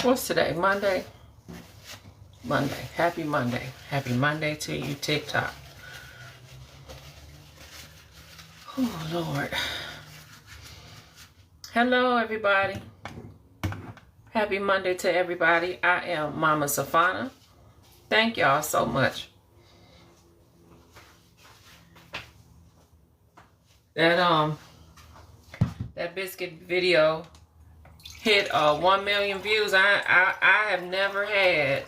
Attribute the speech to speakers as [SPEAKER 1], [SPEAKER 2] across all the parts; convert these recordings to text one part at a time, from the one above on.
[SPEAKER 1] What's today? Monday? Monday. Happy Monday. Happy Monday to you, TikTok. Oh, Lord. Hello, everybody. Happy Monday to everybody. I am Mama Safana. Thank y'all so much. That Biscuit video hit 1 million views. I have never had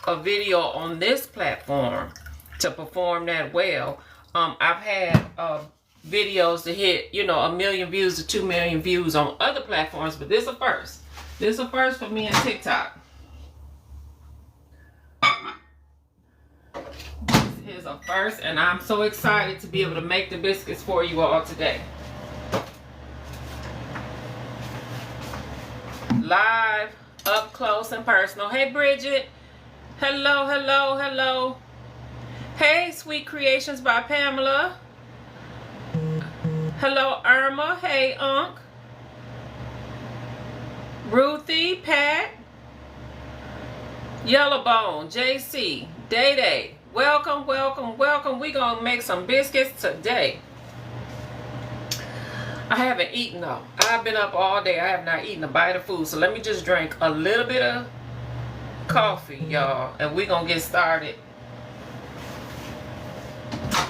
[SPEAKER 1] a video on this platform to perform that well. I've had videos to hit, 1 million views to 2 million views on other platforms, but this is a first. This is a first for me and TikTok. This is a first, and I'm so excited to be able to make the biscuits for you all today. Live, up close and personal. Hey, Bridget. Hello, hello, hello. Hey, Sweet Creations by Pamela. Hello, Irma. Hey, Unc. Ruthie, Pat. Yellowbone, JC, Day Day. Welcome, welcome, welcome. We're going to make some biscuits today. I haven't eaten though. I've been up all day. I have not eaten a bite of food. So let me just drink a little bit of coffee, y'all. And we're going to get started.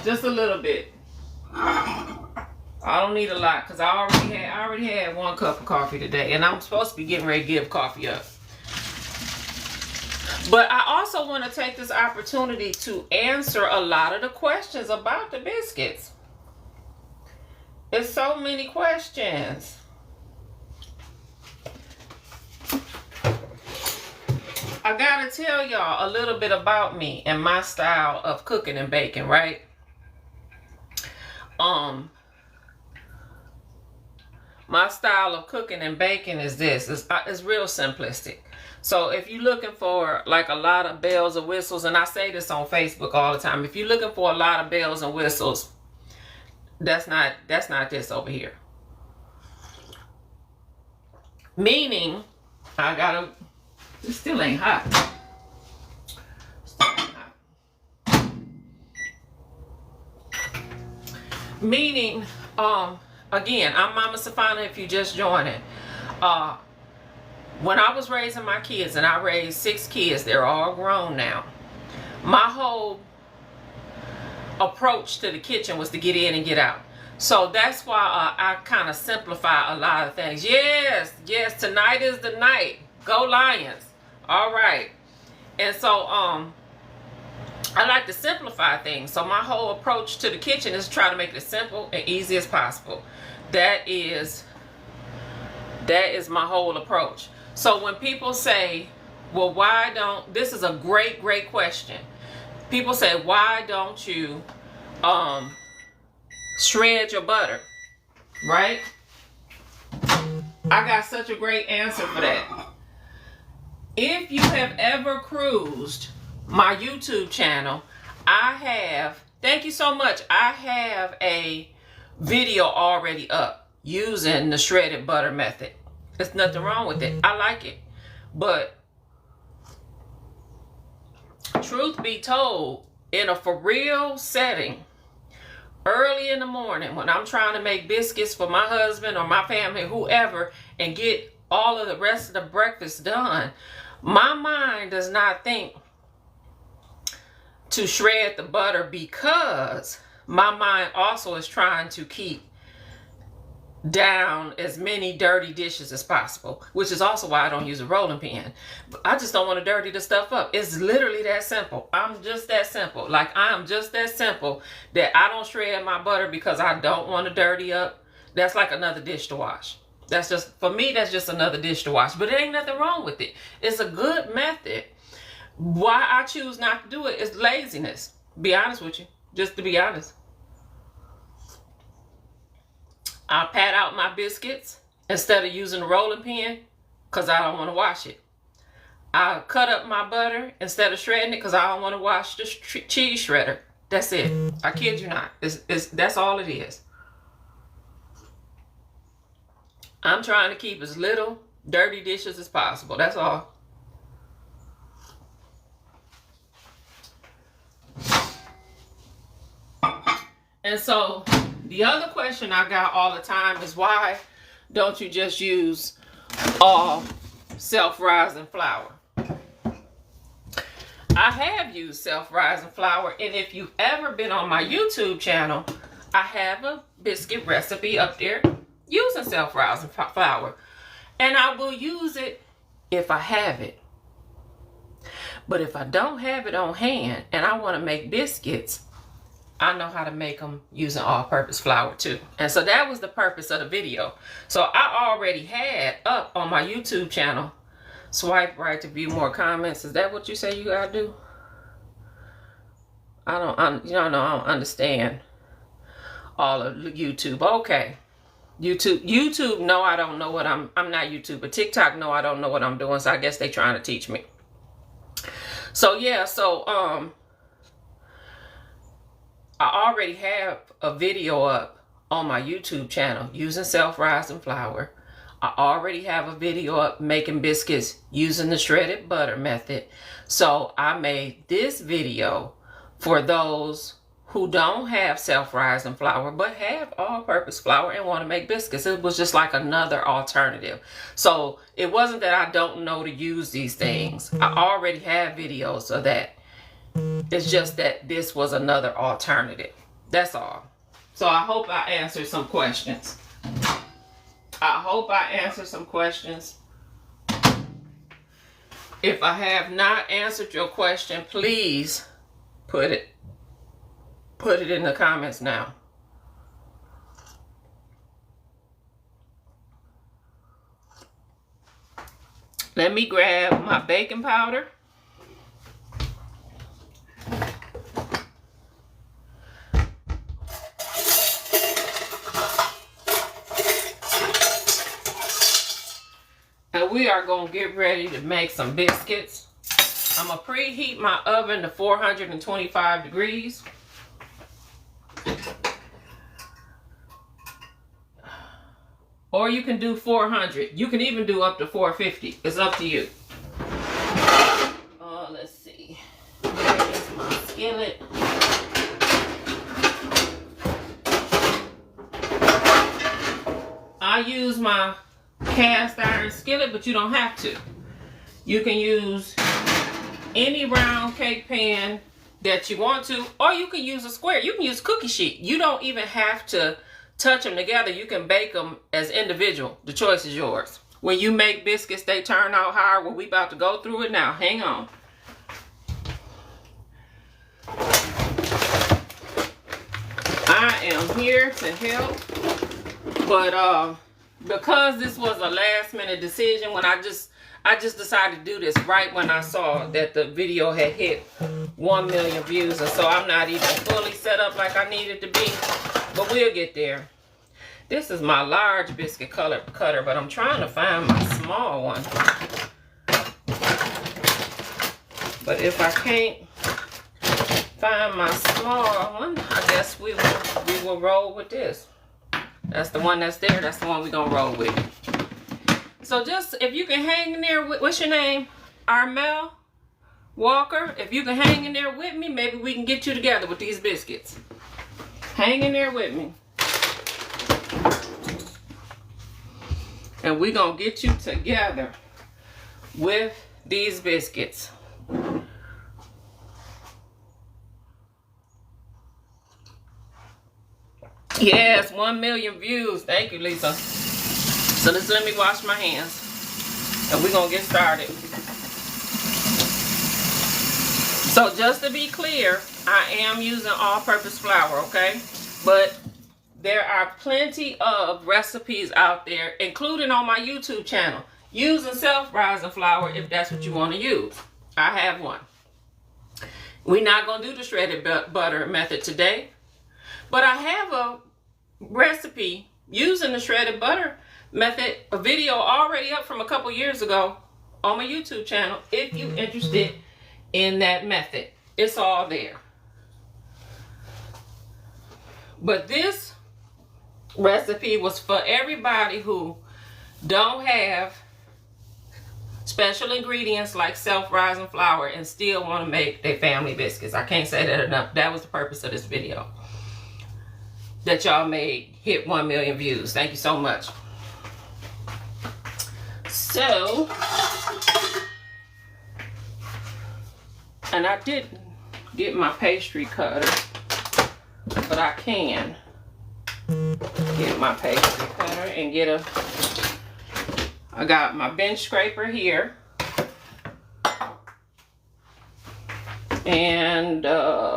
[SPEAKER 1] Just a little bit. I don't need a lot because I already had 1 cup of coffee today. And I'm supposed to be getting ready to give coffee up. But I also want to take this opportunity to answer a lot of the questions about the biscuits. There's so many questions. I gotta tell y'all a little bit about me and my style of cooking and baking, right? My style of cooking and baking is this. It's real simplistic. So if you're looking for like a lot of bells and whistles, and I say this on Facebook all the time, if you're looking for a lot of bells and whistles, that's not this over here. Meaning, it still ain't hot. Still ain't hot. Meaning, again, I'm Mama Safana if you just joining. When I was raising my kids, and I raised 6 kids, they're all grown now. My whole approach to the kitchen was to get in and get out. So that's why I kind of simplify a lot of things. Yes, tonight is the night. Go Lions. All right. And so I like to simplify things. So my whole approach to the kitchen is to try to make it as simple and easy as possible. That is my whole approach. So when people say, well, this is a great question. People say, why don't you shred your butter, right? I got such a great answer for that. If you have ever cruised my YouTube channel, thank you so much. I have a video already up using the shredded butter method. There's nothing wrong with it. I like it. But truth be told, in a for real setting, early in the morning when I'm trying to make biscuits for my husband or my family, whoever, and get all of the rest of the breakfast done, my mind does not think to shred the butter because my mind also is trying to keep down as many dirty dishes as possible, which is also why I don't use a rolling pin. I just don't want to dirty the stuff up. It's literally that simple. I'm just that simple. Like, I am just that simple that I don't shred my butter because I don't want to dirty up. That's like another dish to wash. That's just, for me, that's just another dish to wash. But there ain't nothing wrong with it. It's a good method. Why I choose not to do it is laziness. Be honest with you. Just to be honest. I pat out my biscuits instead of using a rolling pin because I don't want to wash it. I cut up my butter instead of shredding it because I don't want to wash the cheese shredder. That's it. I kid you not. That's all it is. I'm trying to keep as little dirty dishes as possible. That's all. And so the other question I got all the time is, why don't you just use all self-rising flour? I have used self-rising flour, and if you've ever been on my YouTube channel, I have a biscuit recipe up there using self-rising flour, and I will use it if I have it. But if I don't have it on hand and I want to make biscuits, I know how to make them using all-purpose flour too. And so that was the purpose of the video. So I already had up on my YouTube channel, swipe right to view more comments. Is that what you say you gotta do? I don't understand all of YouTube. Okay. YouTube, no, I don't know what I'm not YouTube, but TikTok, no, I don't know what I'm doing. So I guess they trying to teach me. So yeah, so I already have a video up on my YouTube channel using self-rising flour. I already have a video up making biscuits using the shredded butter method. So I made this video for those who don't have self-rising flour but have all-purpose flour and want to make biscuits. It was just like another alternative. So it wasn't that I don't know to use these things. I already have videos of that. It's just that this was another alternative. That's all. So I hope I answered some questions. I hope I answered some questions. If I have not answered your question, please put it in the comments now. Let me grab my baking powder. And we are going to get ready to make some biscuits. I'm going to preheat my oven to 425 degrees. Or you can do 400. You can even do up to 450. It's up to you. Let's see. There is my skillet. I use my cast iron skillet, but you don't have to. You can use any round cake pan that you want to, or you can use a square. You can use cookie sheet. You don't even have to touch them together. You can bake them as individual. The choice is yours. When you make biscuits, they turn out hard. Well, we about to go through it now. Hang on. I am here to help, but because this was a last minute decision, when I just decided to do this right when I saw that the video had hit 1 million views, and so I'm not even fully set up like I needed to be, but we'll get there. This is my large biscuit cutter, but I'm trying to find my small one. But if I can't find my small one, I guess we will roll with this. That's the one that's there. That's the one we're going to roll with. So just, if you can hang in there, what's your name? Armel Walker. If you can hang in there with me, maybe we can get you together with these biscuits. Hang in there with me. And we're going to get you together with these biscuits. Yes, 1 million views. Thank you, Lisa. So just let me wash my hands. And we're going to get started. So just to be clear, I am using all-purpose flour, okay? But there are plenty of recipes out there, including on my YouTube channel, using self-rising flour if that's what you want to use. I have one. We're not going to do the shredded butter method today, but I have a recipe using the shredded butter method, a video already up from a couple years ago on my YouTube channel. If you're interested in that method, it's all there. But this recipe was for everybody who don't have special ingredients like self-rising flour and still want to make their family biscuits. I can't say that enough. That was the purpose of this video. that y'all made hit 1 million views. Thank you so much. So, and I didn't get my pastry cutter, but I can get my pastry cutter and get a, I got my bench scraper here and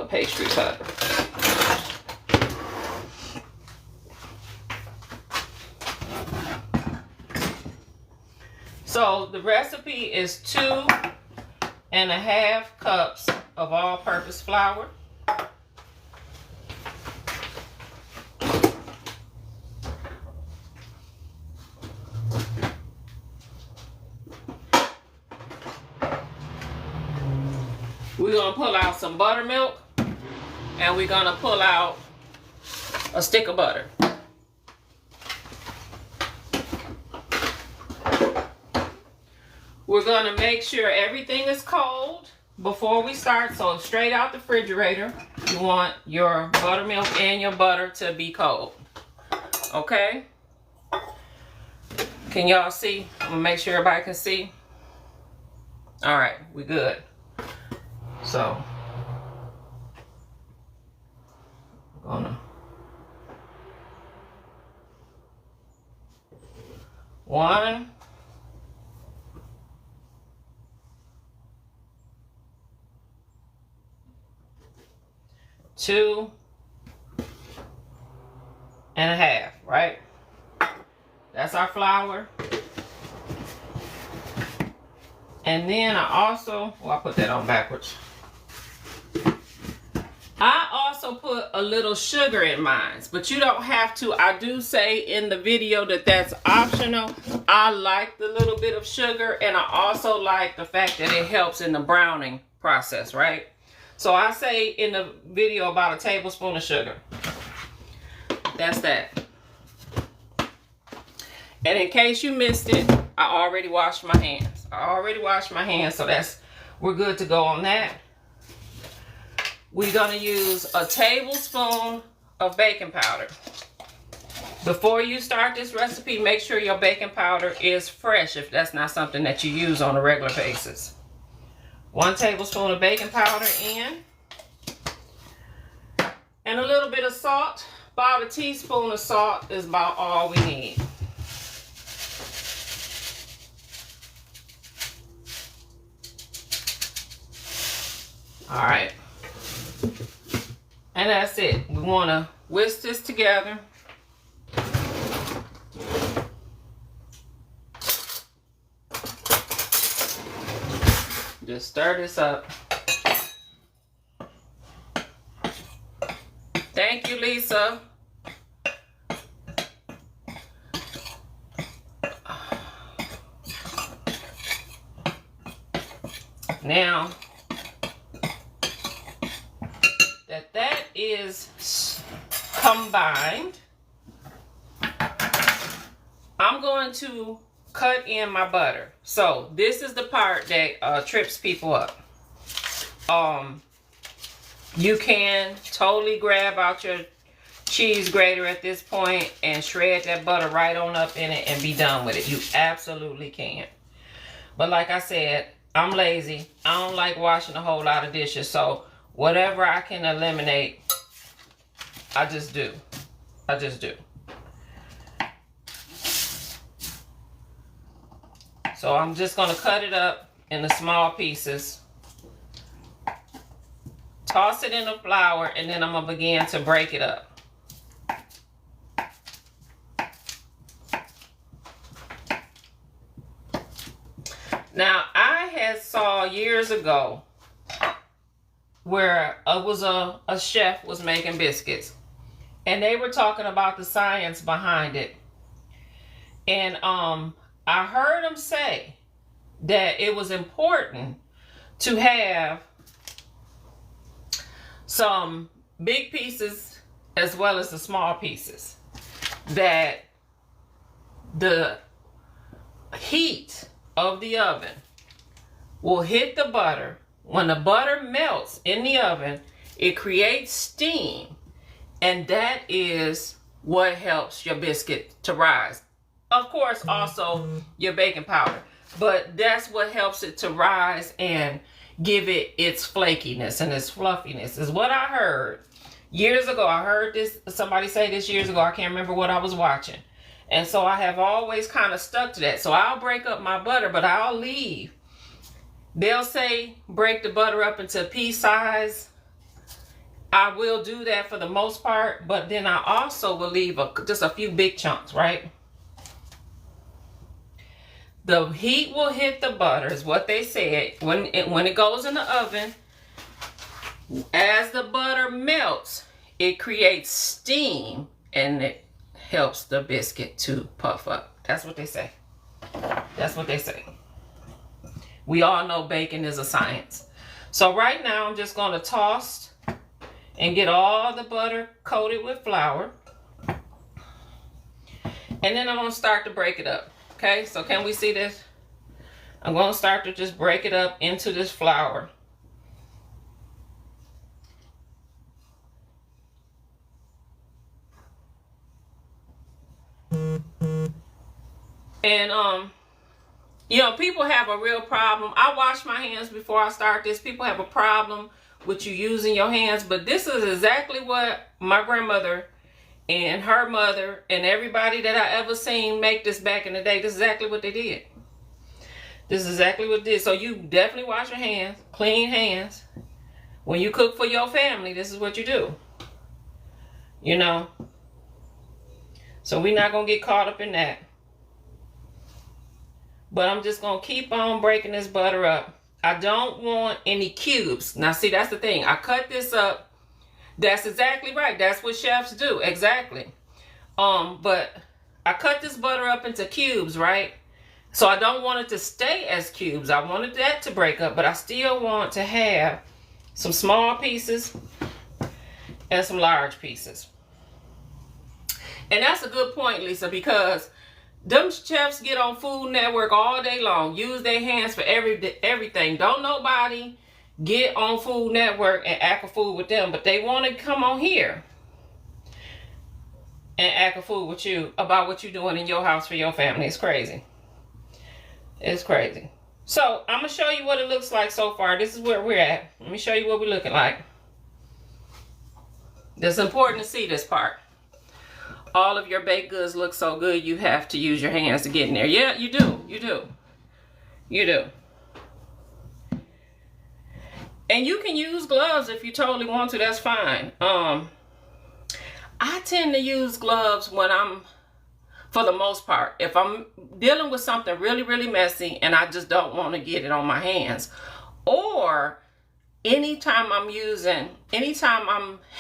[SPEAKER 1] pastry cutter. So the recipe is 2.5 cups of all-purpose flour. We're gonna pull out some buttermilk, and we're gonna pull out a stick of butter. We're gonna make sure everything is cold before we start. So straight out the refrigerator, you want your buttermilk and your butter to be cold. Okay? Can y'all see? I'm gonna make sure everybody can see. All right, we good. So, I'm gonna 1, 2.5, right? That's our flour. And then I also, well, I put that on backwards. I also put a little sugar in mine, but you don't have to. I do say in the video that that's optional. I like the little bit of sugar, and I also like the fact that it helps in the browning process, right? So I say in the video about a tablespoon of sugar. That's that. And in case you missed it, I already washed my hands. So we're good to go on that. We're gonna use a tablespoon of baking powder. Before you start this recipe, make sure your baking powder is fresh if that's not something that you use on a regular basis. 1 tablespoon of baking powder in. And a little bit of salt. About a teaspoon of salt is about all we need. All right. And that's it. We want to whisk this together. Just stir this up. Thank you, Lisa. Now, that is combined, I'm going to cut in my butter. So this is the part that trips people up. You can totally grab out your cheese grater at this point and shred that butter right on up in it and be done with it. You absolutely can. But like I said, I'm lazy. I don't like washing a whole lot of dishes. So whatever I can eliminate, I just do. So I'm just going to cut it up in the small pieces. Toss it in the flour, and then I'm going to begin to break it up. Now, I had saw years ago where it was a chef was making biscuits, and they were talking about the science behind it. And I heard them say that it was important to have some big pieces as well as the small pieces, that the heat of the oven will hit the butter. When the butter melts in the oven, it creates steam, And that is what helps your biscuit to rise. Of course, also your baking powder. But that's what helps it to rise and give it its flakiness and its fluffiness, is what I heard years ago. I heard this, somebody say this years ago. I can't remember what I was watching. And so I have always kind of stuck to that. So I'll break up my butter, but I'll leave. They'll say break the butter up into pea size. I will do that for the most part, but then I also will leave just a few big chunks, right? The heat will hit the butter, is what they said. When it goes in the oven, as the butter melts, it creates steam and it helps the biscuit to puff up. That's what they say. That's what they say. We all know baking is a science. So right now I'm just going to toss and get all the butter coated with flour. And then I'm going to start to break it up. Okay, so can we see this? I'm going to start to just break it up into this flour. And you know, people have a real problem. I wash my hands before I start this. People have a problem with you using your hands, but this is exactly what my grandmother and her mother and everybody that I ever seen make this back in the day, this is exactly what they did. This is exactly what it is. So you definitely wash your hands, clean hands. When you cook for your family, this is what you do. You know? So we're not going to get caught up in that. But I'm just going to keep on breaking this butter up. I don't want any cubes. Now see, that's the thing. I cut this up. That's exactly right. That's what chefs do. Exactly. But I cut this butter up into cubes, right? So I don't want it to stay as cubes. I wanted that to break up, but I still want to have some small pieces and some large pieces. And that's a good point, Lisa, because them chefs get on Food Network all day long, use their hands for everything. Don't nobody get on Food Network and act a fool with them, but they want to come on here and act a fool with you about what you're doing in your house for your family. It's crazy. It's crazy. So I'm going to show you what it looks like so far. This is where we're at. Let me show you what we're looking like. It's important to see this part. All of your baked goods look so good, you have to use your hands to get in there. Yeah, you do. You do. You do. And you can use gloves if you totally want to. That's fine. I tend to use gloves when I'm, for the most part, if I'm dealing with something really, really messy and I just don't want to get it on my hands. Or anytime I'm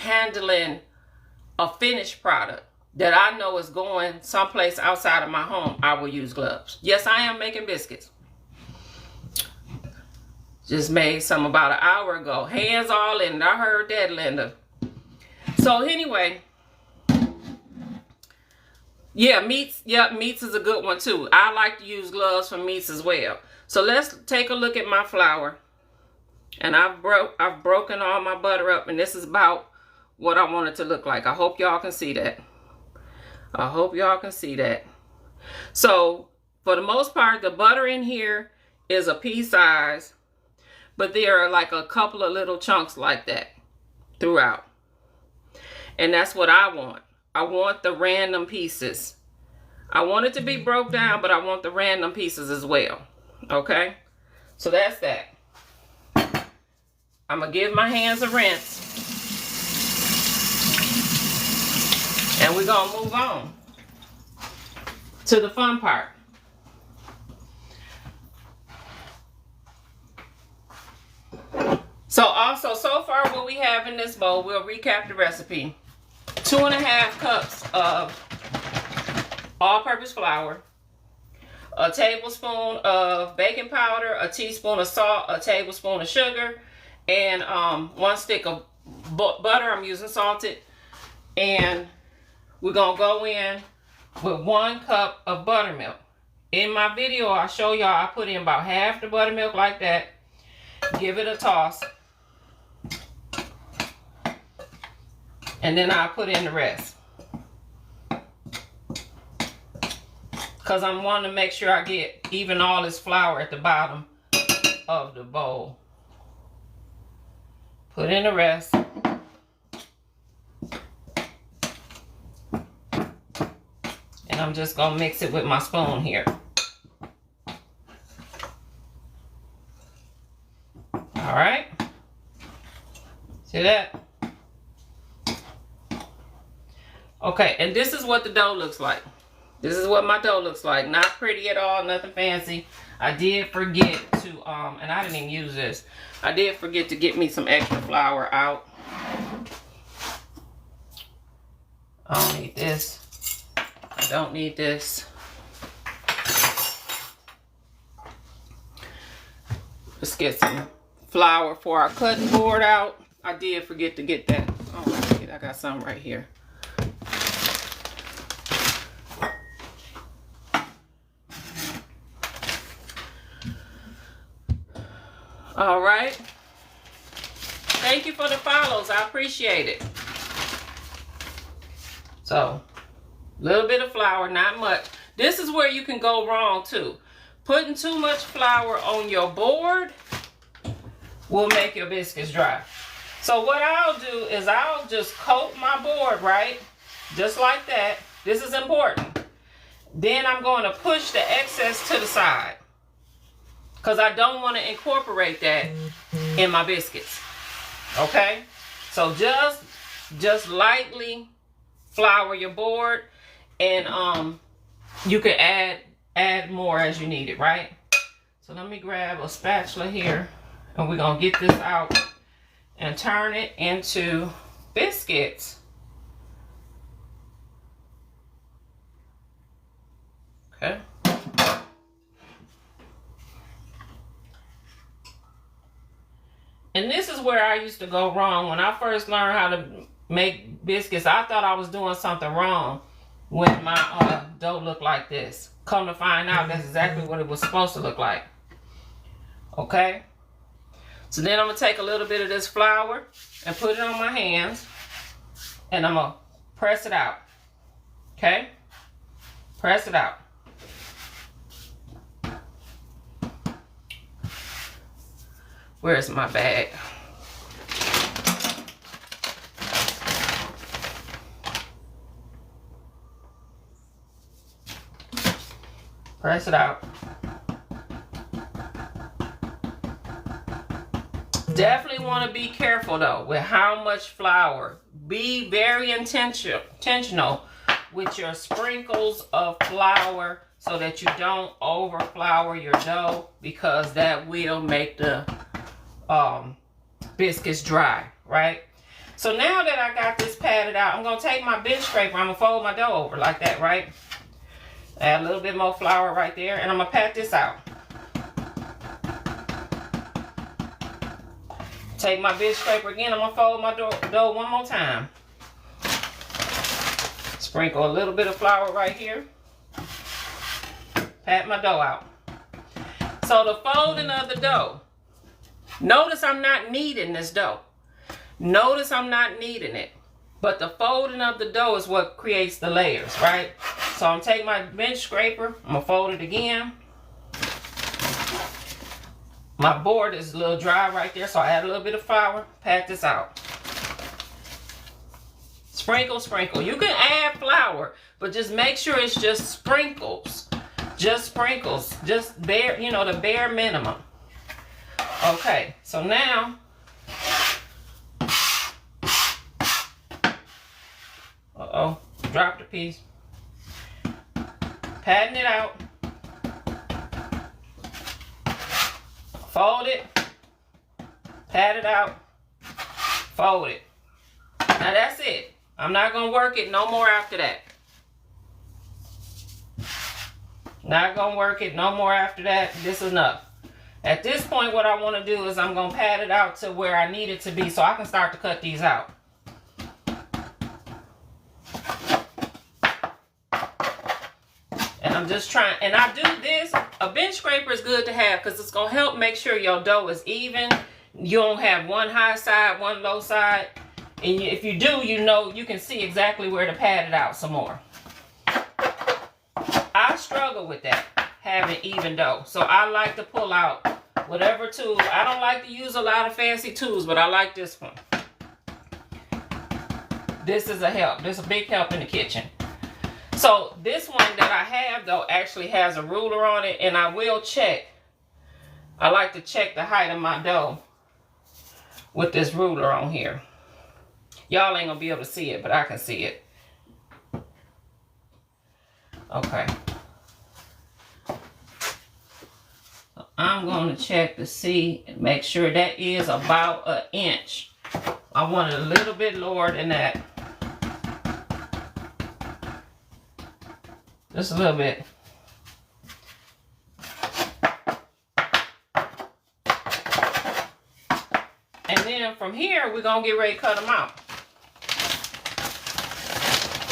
[SPEAKER 1] handling a finished product that I know is going someplace outside of my home, I will use gloves. Yes, I am making biscuits. Just made some about an hour ago. Hands all in it. I heard that, Linda. So anyway, yeah, meats. Yeah, meats is a good one too. I like to use gloves for meats as well. So let's take a look at my flour. And I've broken all my butter up, and this is about what I want it to look like. I hope y'all can see that. I hope y'all can see that. So for the most part, the butter in here is a pea size, but there are like a couple of little chunks like that throughout. And that's what I want. I want the random pieces. I want it to be broke down, but I want the random pieces as well. Okay? So that's that. I'm going to give my hands a rinse. And we're going to move on to the fun part. So far what we have in this bowl, we'll recap the recipe. 2.5 cups of all-purpose flour, a tablespoon of baking powder, a teaspoon of salt, a tablespoon of sugar, and 1 stick of butter. I'm using salted. And we're going to go in with 1 cup of buttermilk. In my video, I'll show y'all I put in about half the buttermilk like that. Give it a toss. And then I'll put in the rest. Because I'm wanting to make sure I get even all this flour at the bottom of the bowl. Put in the rest. And I'm just going to mix it with my spoon here. All right. See that? Okay, and this is what the dough looks like. This is what my dough looks like. Not pretty at all, nothing fancy. I did forget to, and I didn't even use this. I did forget to get me some extra flour out. I don't need this. I don't need this. Let's get some flour for our cutting board out. I did forget to get that. Oh, I got some right here. All right. Thank you for the follows. I appreciate it. So, a little bit of flour, not much. This is where you can go wrong too. Putting too much flour on your board will make your biscuits dry. So what I'll do is I'll just coat my board, right? Just like that. This is important. Then I'm going to push the excess to the side, because I don't want to incorporate that in my biscuits. Okay? So just lightly flour your board, and you can add more as you need it, right? So let me grab a spatula here, and we're going to get this out and turn it into biscuits. Okay. And this is where I used to go wrong. When I first learned how to make biscuits, I thought I was doing something wrong when my dough looked like this. Come to find out, that's exactly what it was supposed to look like. Okay? So then I'm going to take a little bit of this flour and put it on my hands, and I'm going to press it out. Okay? Press it out. Where's my bag? Press it out. Definitely want to be careful though with how much flour. Be very intentional with your sprinkles of flour so that you don't over flour your dough, because that will make the biscuits dry, right? So now that I got this patted out, I'm going to take my bench scraper. I'm going to fold my dough over like that, right? Add a little bit more flour right there, and I'm going to pat this out. Take my bench scraper again. I'm going to fold my dough one more time. Sprinkle a little bit of flour right here. Pat my dough out. So the folding of the dough. Notice I'm not kneading this dough. Notice I'm not kneading it. But the folding of the dough is what creates the layers, right? So I'm taking my bench scraper. I'm going to fold it again. My board is a little dry right there, so I add a little bit of flour. Pat this out. Sprinkle, sprinkle. You can add flour, but just make sure it's just sprinkles. Just sprinkles. Just bare, you know, the bare minimum. Okay, so now, dropped a piece. Patting it out. Fold it. Pat it out. Fold it. Now that's it. I'm not going to work it no more after that. Not going to work it no more after that. This is enough. At this point, what I want to do is I'm going to pat it out to where I need it to be so I can start to cut these out. And I'm just trying, and I do this, a bench scraper is good to have because it's going to help make sure your dough is even. You don't have one high side, one low side. And if you do, you know, you can see exactly where to pat it out some more. I struggle with that, having even dough. So I like to pull out whatever tool. I don't like to use a lot of fancy tools, but I like this one. This is a help. This is a big help in the kitchen. So this one that I have, though, actually has a ruler on it, and I will check. I like to check the height of my dough with this ruler on here. Y'all ain't gonna be able to see it, but I can see it. Okay. So I'm going to check to see and make sure that is about an inch. I want it a little bit lower than that. Just a little bit. And then from here, we're going to get ready to cut them out.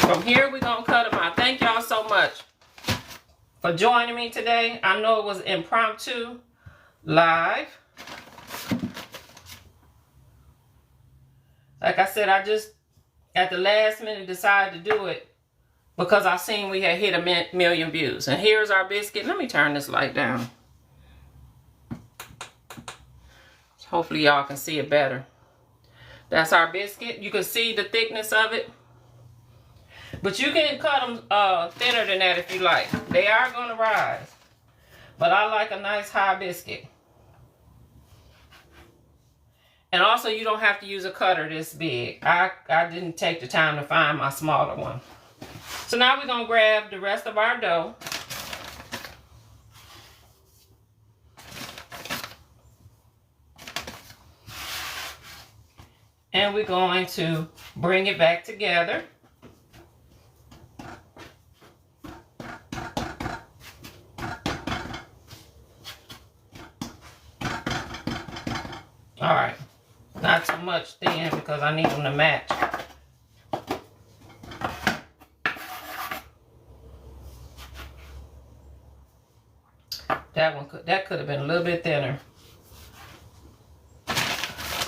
[SPEAKER 1] From here, we're going to cut them out. Thank y'all so much for joining me today. I know it was impromptu, live. Like I said, I just, at the last minute, decided to do it because I seen we had hit a million views. And here's our biscuit. Let me turn this light down. Hopefully y'all can see it better. That's our biscuit. You can see the thickness of it. But you can cut them thinner than that if you like. They are going to rise. But I like a nice high biscuit. And also, you don't have to use a cutter this big. I didn't take the time to find my smaller one. So now we're going to grab the rest of our dough. And we're going to bring it back together. All right, not too much thin because I need them to match. That could have been a little bit thinner.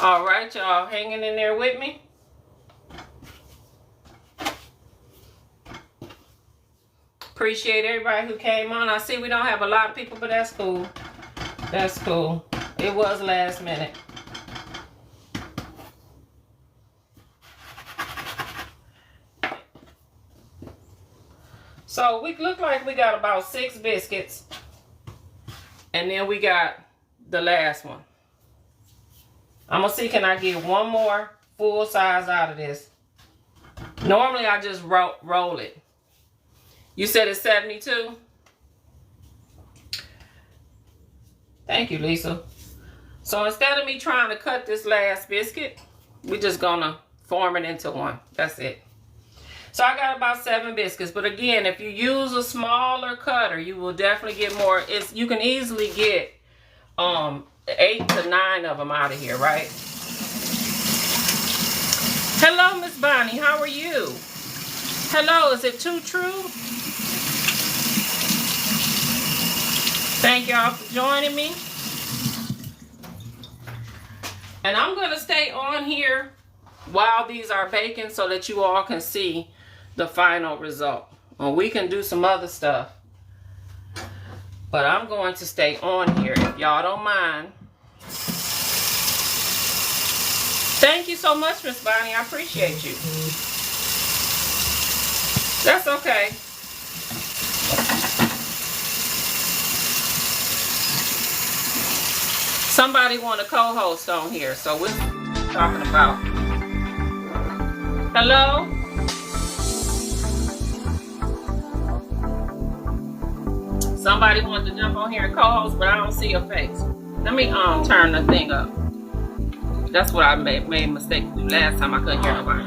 [SPEAKER 1] All right, y'all, hanging in there with me? Appreciate everybody who came on. I see we don't have a lot of people, but that's cool. That's cool. It was last minute. So we look like we got about 6 biscuits. And then we got the last one. I'm going to see, can I get one more full size out of this? Normally, I just roll it. You said it's 72? Thank you, Lisa. So instead of me trying to cut this last biscuit, we're just going to form it into one. That's it. So I got about 7 biscuits. But again, if you use a smaller cutter, you will definitely get more. You can easily get 8 to 9 of them out of here, right? Hello, Miss Bonnie. How are you? Hello, is it too true? Thank y'all for joining me. And I'm going to stay on here while these are baking so that you all can see the final result. Well, we can do some other stuff. But I'm going to stay on here if y'all don't mind. Thank you so much, Miss Bonnie. I appreciate you. That's okay. Somebody want a co-host on here, so we're talking about. Hello? Somebody wanted to jump on here and co-host, but I don't see your face. Let me turn the thing up. That's what I made a mistake to do last time. I couldn't hear nobody.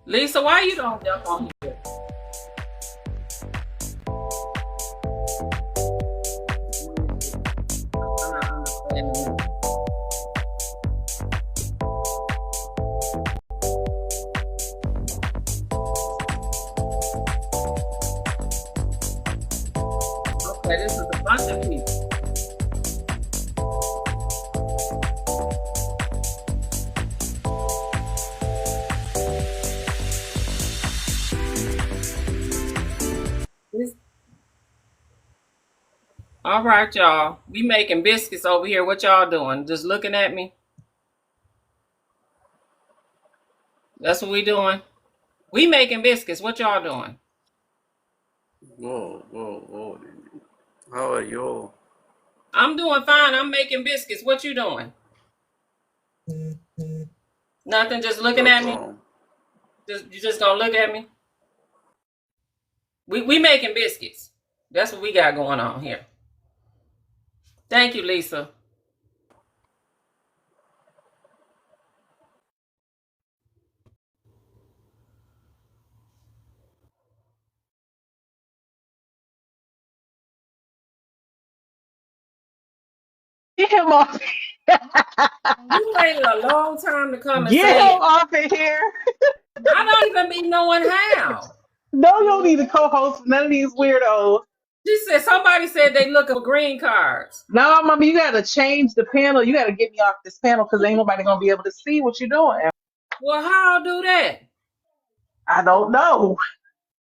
[SPEAKER 1] Lisa, why you don't jump on here? I'm not understanding. Okay, this is a bunch of people. All right, y'all. We making biscuits over here. What y'all doing? Just looking at me? That's what we doing. We making biscuits. What y'all doing?
[SPEAKER 2] Whoa, whoa, whoa. How are you?
[SPEAKER 1] I'm doing fine. I'm making biscuits. What you doing? Nothing. Just looking at me.
[SPEAKER 2] Welcome.
[SPEAKER 1] You just gonna look at me? We making biscuits. That's what we got going on here. Thank you, Lisa.
[SPEAKER 3] Get him off.
[SPEAKER 1] You waited a long time to come and
[SPEAKER 3] Get
[SPEAKER 1] say
[SPEAKER 3] him
[SPEAKER 1] it.
[SPEAKER 3] off of here.
[SPEAKER 1] I don't even be knowing how.
[SPEAKER 3] No, you don't need a co-host for none of these weirdos.
[SPEAKER 1] She said somebody said they looking for green cards.
[SPEAKER 3] No, mommy, you gotta change the panel. You gotta get me off this panel because ain't nobody gonna be able to see what you're doing.
[SPEAKER 1] Well, how do that?
[SPEAKER 3] I don't know.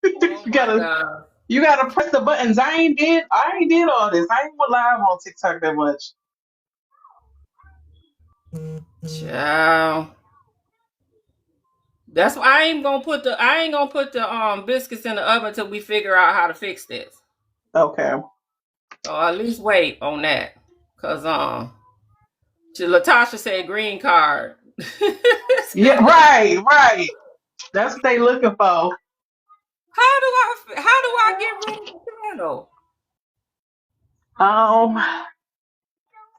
[SPEAKER 1] Oh my God.
[SPEAKER 3] You gotta press the buttons. I ain't did all this. I ain't live on TikTok that much.
[SPEAKER 1] Ciao. That's why I ain't gonna put the biscuits in the oven until we figure out how to fix this.
[SPEAKER 3] Okay.
[SPEAKER 1] So at least wait on that. Cause Latasha said green card.
[SPEAKER 3] Yeah, right. That's what they looking for.
[SPEAKER 1] How do I get rid of the channel?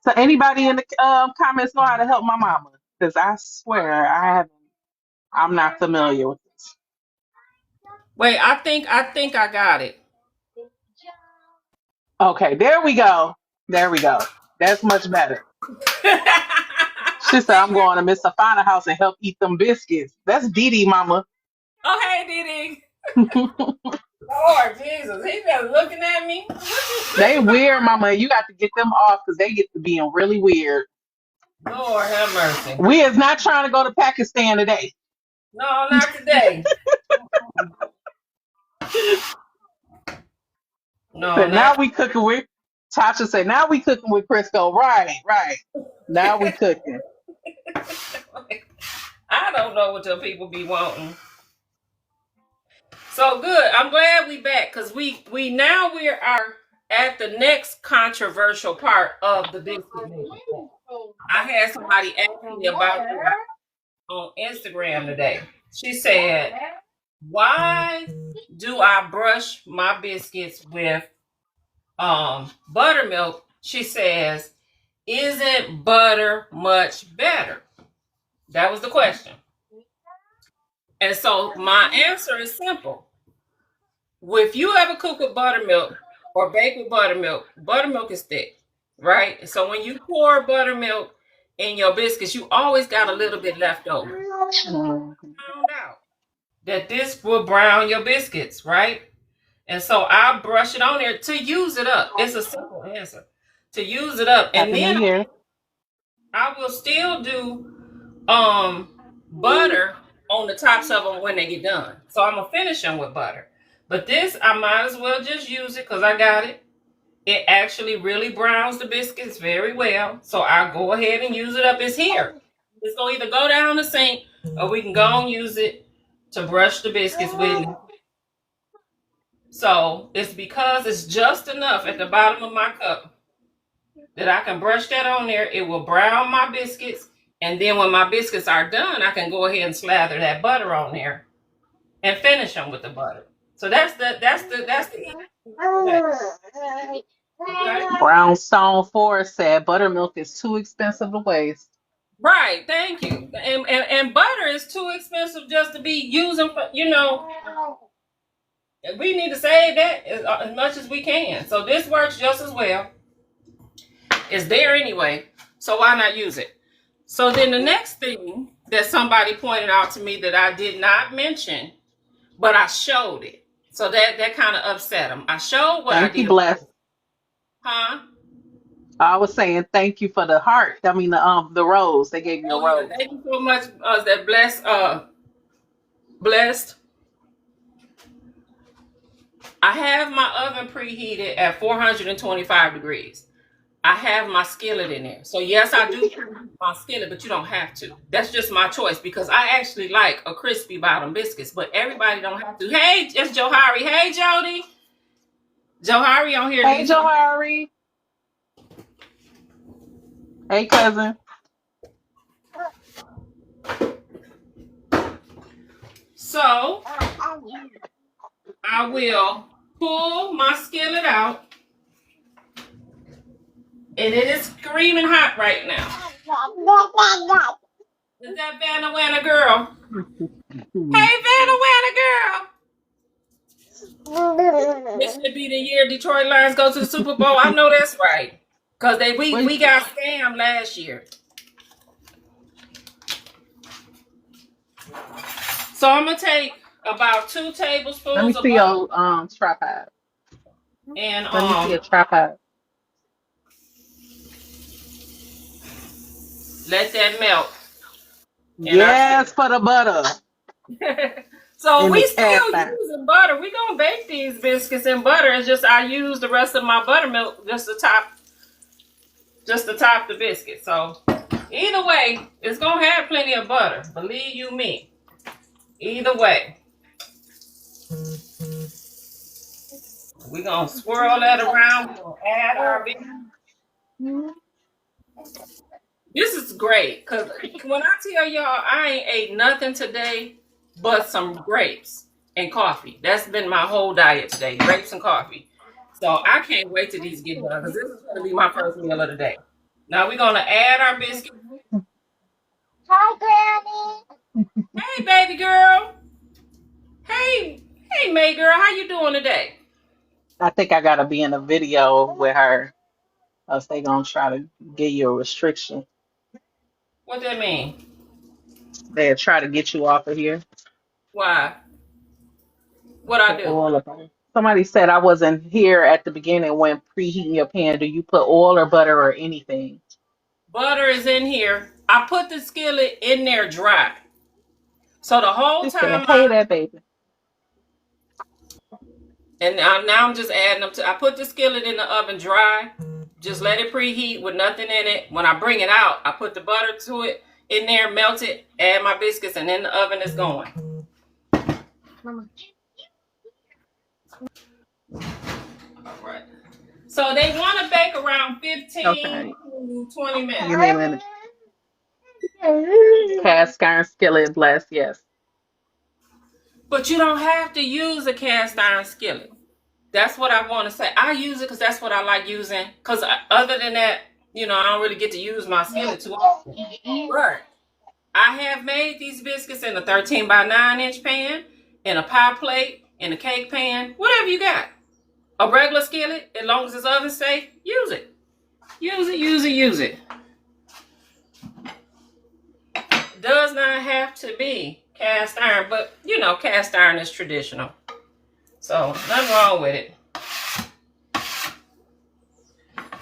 [SPEAKER 3] So anybody in the comments know how to help my mama? Because I swear I'm not familiar with this.
[SPEAKER 1] Wait, I think I got it.
[SPEAKER 3] Okay, there we go. That's much better. She said, I'm going to Miss Safana house and help eat them biscuits. That's Dee Dee, mama.
[SPEAKER 1] Oh, hey, Dee Dee. Lord Jesus, he been looking at me.
[SPEAKER 3] They weird, mama. You got to get them off because they get to being really weird.
[SPEAKER 1] Lord have mercy.
[SPEAKER 3] We is not trying to go to Pakistan today.
[SPEAKER 1] No, not today. No,
[SPEAKER 3] So now we cooking with Tasha said, now we cooking with Crisco. Right. Now we cooking.
[SPEAKER 1] I don't know what your people be wanting. So good. I'm glad we back because we are at the next controversial part of the biscuit making. I had somebody ask me about this on Instagram today. She said, "Why do I brush my biscuits with buttermilk?" She says, "Isn't butter much better?" That was the question. And so my answer is simple. If you ever cook with buttermilk or bake with buttermilk is thick, right? So when you pour buttermilk in your biscuits, you always got a little bit left over. Found out that this will brown your biscuits, right? And so I brush it on there to use it up. It's a simple answer. To use it up. And then I will still do butter on the tops of them when they get done. So I'm gonna finish them with butter. But this, I might as well just use it because I got it. It actually really browns the biscuits very well. So I'll go ahead and use it up. It's here. It's gonna either go down the sink or we can go and use it to brush the biscuits with. So it's because it's just enough at the bottom of my cup that I can brush that on there. It will brown my biscuits. And then when my biscuits are done, I can go ahead and slather that butter on there and finish them with the butter. So that's the okay.
[SPEAKER 3] Brownstone Forest said buttermilk is too expensive to waste.
[SPEAKER 1] Right, thank you. And butter is too expensive just to be using for, we need to save that as much as we can. So this works just as well. It's there anyway. So why not use it? So then the next thing that somebody pointed out to me that I did not mention, but I showed it. So that kind of upset them. I showed what I did.
[SPEAKER 3] Bless.
[SPEAKER 1] Huh?
[SPEAKER 3] I was saying thank you for the heart. I mean the rose. They gave you a
[SPEAKER 1] Oh yeah,
[SPEAKER 3] rose.
[SPEAKER 1] thank you so much. That blessed. I have my oven preheated at 425 degrees. I have my skillet in there. So yes, I do preheat my skillet, but you don't have to. That's just my choice because I actually like a crispy bottom biscuits, but everybody don't have to. Hey, it's Johari. Hey, Jody. Johari on here.
[SPEAKER 3] Hey, Johari. Hey, cousin.
[SPEAKER 1] So I will pull my skillet out, and it is screaming hot right now. Is that Vanna Wanna girl? Hey, Vanna Wanna girl. This should be the year Detroit Lions go to the Super Bowl. I know that's right. Because we got scammed last year. So I'm going to take about 2 tablespoons
[SPEAKER 3] Let me
[SPEAKER 1] of
[SPEAKER 3] see
[SPEAKER 1] butter.
[SPEAKER 3] your tripod.
[SPEAKER 1] And
[SPEAKER 3] Let me see your tripod.
[SPEAKER 1] let that melt.
[SPEAKER 3] Yes, for the butter.
[SPEAKER 1] So
[SPEAKER 3] in
[SPEAKER 1] we
[SPEAKER 3] the
[SPEAKER 1] still
[SPEAKER 3] cast iron.
[SPEAKER 1] using butter. We gonna bake these biscuits in butter. It's just I use the rest of my buttermilk just to top the biscuit. So either way, it's gonna have plenty of butter. Believe you me. Either way. We're gonna swirl that around. We're gonna add our biscuits. This is great because when I tell y'all I ain't ate nothing today but some grapes and coffee. That's been my whole diet today, grapes and coffee. So I can't wait till these get done because this is going to be my first meal of the day. Now we're going to add our biscuit.
[SPEAKER 4] Hi, Granny.
[SPEAKER 1] Hey, baby girl. Hey, May girl. How you doing today?
[SPEAKER 3] I think I gotta be in a video with her, else they gonna try to give you a restriction.
[SPEAKER 1] What that mean?
[SPEAKER 3] They'll try to get you off of here.
[SPEAKER 1] Why? What I
[SPEAKER 3] Put
[SPEAKER 1] do?
[SPEAKER 3] oil up on it. Somebody said I wasn't here at the beginning when preheating your pan. Do you put oil or butter or anything?
[SPEAKER 1] Butter is in here. I put the skillet in there dry. So the whole
[SPEAKER 3] She said,
[SPEAKER 1] time
[SPEAKER 3] "Hey, that baby."
[SPEAKER 1] and now I'm just adding them to. I put the skillet in the oven dry. Just let it preheat with nothing in it. When I bring it out, I put the butter to it in there, melt it, add my biscuits, and then the oven is going.
[SPEAKER 4] Mama.
[SPEAKER 1] All right. So they want to bake around 15
[SPEAKER 3] Okay.
[SPEAKER 1] to 20 minutes.
[SPEAKER 3] Give me a minute. Cast iron skillet, bless. Yes.
[SPEAKER 1] But you don't have to use a cast iron skillet. That's what I want to say. I use it because that's what I like using. Because other than that, I don't really get to use my skillet too often. But I have made these biscuits in a 13 by 9 inch pan, in a pie plate, in a cake pan, whatever you got. A regular skillet, as long as it's oven safe, use it. Use it, use it, use it. Does not have to be cast iron, but cast iron is traditional. So nothing wrong with it.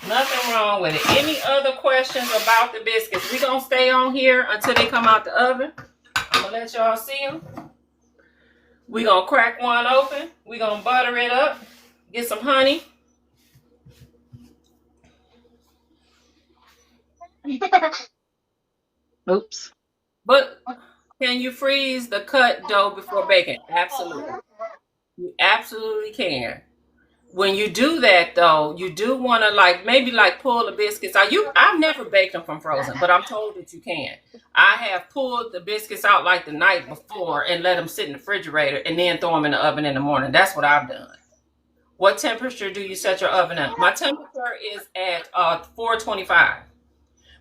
[SPEAKER 1] Nothing wrong with it. Any other questions about the biscuits? We're going to stay on here until they come out the oven. I'm going to let y'all see them. We're going to crack one open. We're going to butter it up. Get some honey.
[SPEAKER 3] Oops.
[SPEAKER 1] But can you freeze the cut dough before baking? Absolutely. You absolutely can. When you do that, though, you do want to maybe pull the biscuits out. I've never baked them from frozen, but I'm told that you can. I have pulled the biscuits out the night before and let them sit in the refrigerator and then throw them in the oven in the morning. That's what I've done. What temperature do you set your oven at? My temperature is at 425.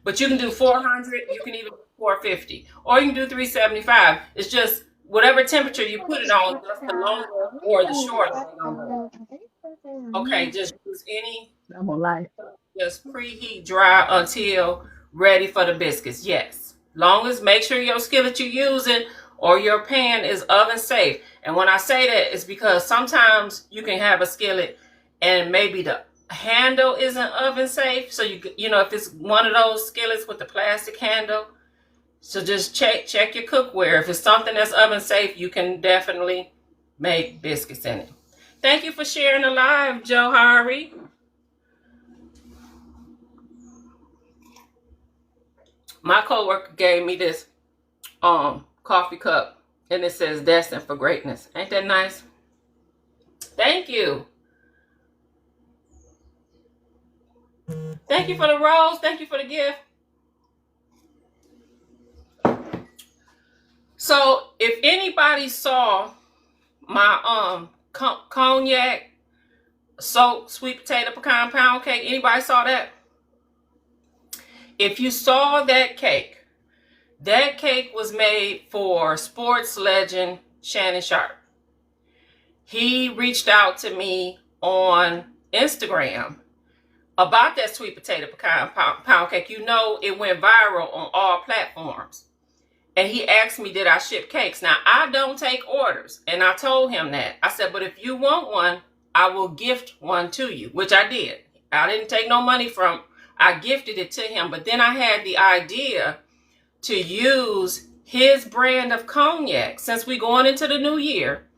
[SPEAKER 1] But you can do 400. You can even do 450. Or you can do 375. It's just whatever temperature you put it on, just the longer or the shorter. Okay, just use any.
[SPEAKER 3] I'm gonna lie.
[SPEAKER 1] Just preheat dry until ready for the biscuits. Yes. Long as make sure your skillet you're using or your pan is oven safe. And when I say that, it's because sometimes you can have a skillet and maybe the handle isn't oven safe. So you know, if it's one of those skillets with the plastic handle, so just check your cookware. If it's something that's oven safe, you can definitely make biscuits in it. Thank you for sharing the live, Johari. My coworker gave me this coffee cup, and it says "Destined for Greatness." Ain't that nice? Thank you. Thank you for the rose. Thank you for the gift. So, if anybody saw my cognac soaked sweet potato pecan pound cake, anybody saw that? If you saw that cake was made for sports legend Shannon Sharp. He reached out to me on Instagram about that sweet potato pecan pound cake. You know, it went viral on all platforms. And he asked me, did I ship cakes? Now, I don't take orders. And I told him that. I said, but if you want one, I will gift one to you, which I did. I didn't take no money I gifted it to him. But then I had the idea to use his brand of cognac since we're going into the new year.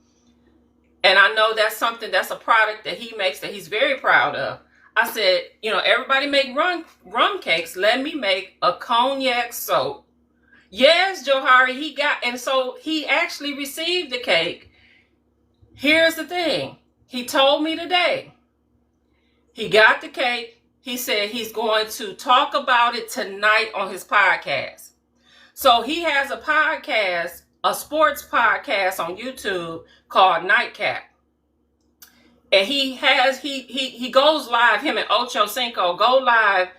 [SPEAKER 1] And I know that's a product that he makes that he's very proud of. I said, you know, everybody make rum cakes. Let me make a cognac soap. Yes, Johari, and so he actually received the cake. Here's the thing. He told me today, he got the cake. He said he's going to talk about it tonight on his podcast. So he has a podcast, a sports podcast on YouTube called Nightcap. And he goes live, him and Ocho Cinco go live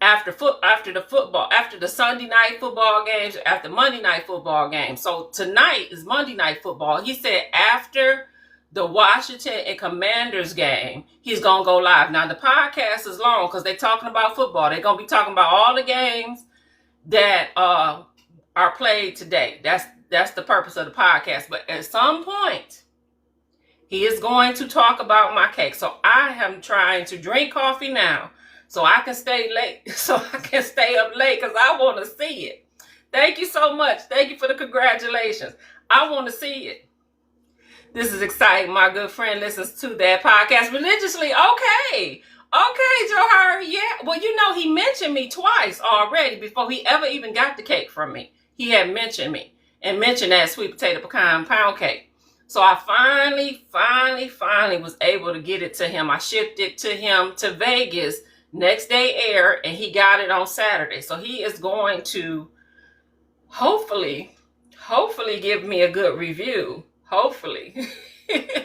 [SPEAKER 1] after the Sunday night football games, after Monday night football games. So tonight is Monday night football. He said after the Washington and Commanders game, he's going to go live. Now the podcast is long because they're talking about football. They're going to be talking about all the games that are played today. That's the purpose of the podcast. But at some point, he is going to talk about my cake. So I am trying to drink coffee now, so I can stay late, so I can stay up late because I want to see it. Thank you so much. Thank you for the congratulations. I want to see it. This is exciting. My good friend listens to that podcast religiously. Okay, Johari. Yeah. Well, you know, he mentioned me twice already before he ever even got the cake from me. He had mentioned me and mentioned that sweet potato pecan pound cake. So I finally was able to get it to him. I shipped it to him to Vegas. Next day air, and he got it on Saturday. So he is going to hopefully give me a good review. Hopefully.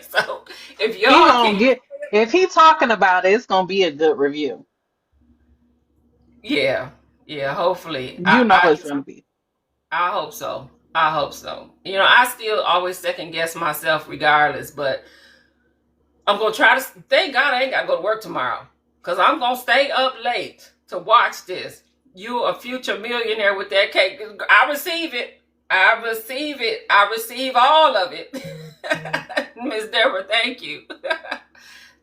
[SPEAKER 1] So if y'all
[SPEAKER 3] if he's talking about it, it's gonna be a good review.
[SPEAKER 1] Yeah, hopefully.
[SPEAKER 3] It's gonna be.
[SPEAKER 1] I hope so. You know, I still always second guess myself regardless, but I'm gonna try to thank God I ain't gotta go to work tomorrow. Because I'm going to stay up late to watch this. You a future millionaire with that cake. I receive it. I receive all of it. Miss Deborah, thank you.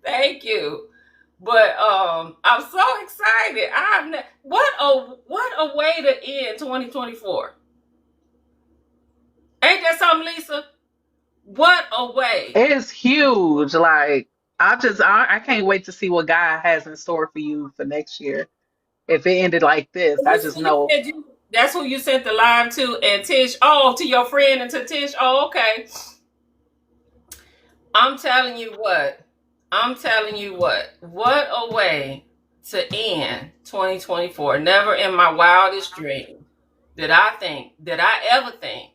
[SPEAKER 1] Thank you. But I'm so excited. What a way to end 2024. Ain't that something, Lisa? What a way.
[SPEAKER 3] It's huge. Like, I can't wait to see what God has in store for you for next year. If it ended like this, I just know.
[SPEAKER 1] That's who you sent the live to, and Tish. Oh, to your friend and to Tish. Oh, okay. I'm telling you what. What a way to end 2024. Never in my wildest dream did I ever think.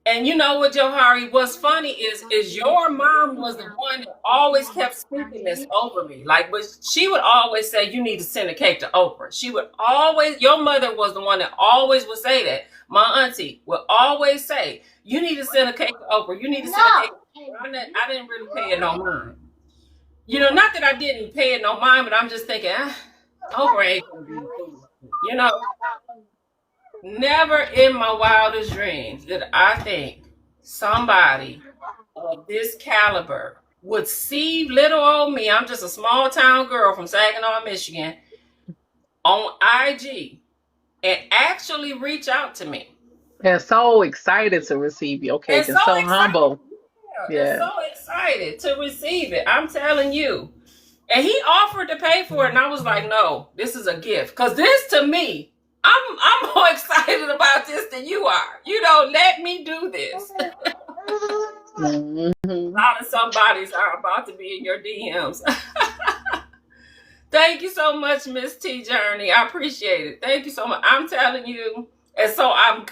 [SPEAKER 1] And you know what, Johari, what's funny is your mom was the one that always kept speaking this over me. Like, but she would always say, you need to send a cake to Oprah. Your mother was the one that always would say that. My auntie would always say, you need to send a cake to Oprah. You need to send a cake to Oprah. I didn't really pay it no mind. You know, not that I didn't pay it no mind, but I'm just thinking, Oprah ain't gonna be cool. You know, never in my wildest dreams did I think somebody of this caliber would see little old me, I'm just a small town girl from Saginaw, Michigan, on IG and actually reach out to me.
[SPEAKER 3] And so excited to receive your
[SPEAKER 1] And
[SPEAKER 3] cake
[SPEAKER 1] so
[SPEAKER 3] and so
[SPEAKER 1] excited.
[SPEAKER 3] humble.
[SPEAKER 1] And
[SPEAKER 3] Yeah.
[SPEAKER 1] so excited to receive it. I'm telling you. And he offered to pay for it, and I was like, no, this is a gift. Because this to me, I'm more excited about this than you are. You don't let me do this.
[SPEAKER 3] Hmm.
[SPEAKER 1] A lot of somebody's are about to be in your DMs. Thank you so much, Miss T Journey. I appreciate it. Thank you so much. I'm telling you. And so I'm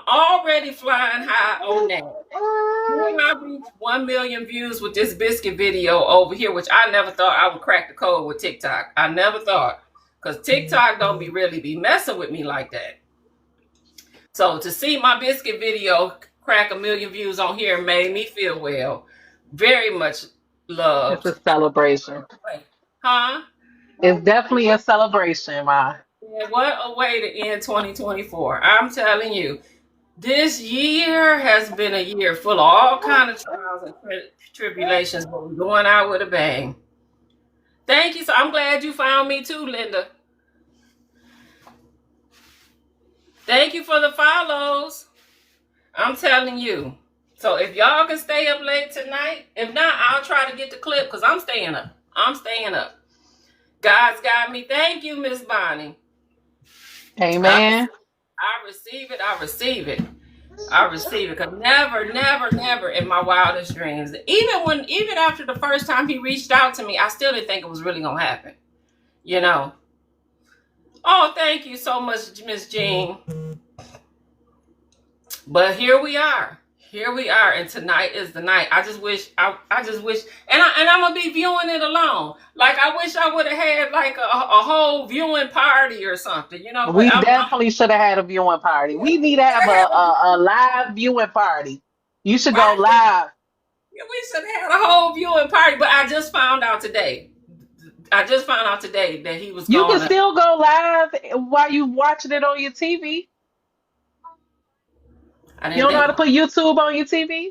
[SPEAKER 1] already flying high on that. When I reached 1 million views with this biscuit video over here, which I never thought I would crack the code with TikTok. I never thought. Because TikTok don't really be messing with me like that. So to see my biscuit video crack 1 million views on here made me feel well. Very much loved.
[SPEAKER 3] It's a celebration.
[SPEAKER 1] Huh?
[SPEAKER 3] It's definitely a celebration, Ma.
[SPEAKER 1] And what a way to end 2024. I'm telling you, this year has been a year full of all kinds of trials and tribulations, but we're going out with a bang. Thank you. So I'm glad you found me too, Linda. Thank you for the follows. I'm telling you. So if y'all can stay up late tonight, if not, I'll try to get the clip because I'm staying up. I'm staying up. God's got me. Thank you, Miss Bonnie.
[SPEAKER 3] Amen.
[SPEAKER 1] I receive it. I receive it. I receive it. Because never, never, never in my wildest dreams, even after the first time he reached out to me, I still didn't think it was really gonna happen. You know. Oh, thank you so much, Miss Jean. But here we are. Here we are, and tonight is the night. I just wish, and I'm gonna be viewing it alone. Like I wish I would have had like a whole viewing party or something, you know.
[SPEAKER 3] We
[SPEAKER 1] But
[SPEAKER 3] definitely should have had a viewing party. We need to have a live viewing party. You should go live.
[SPEAKER 1] We should have had a whole viewing party. But I just found out today. that he was.
[SPEAKER 3] You
[SPEAKER 1] going
[SPEAKER 3] can still go live while you watching it on your TV. You don't know how to put YouTube on your TV?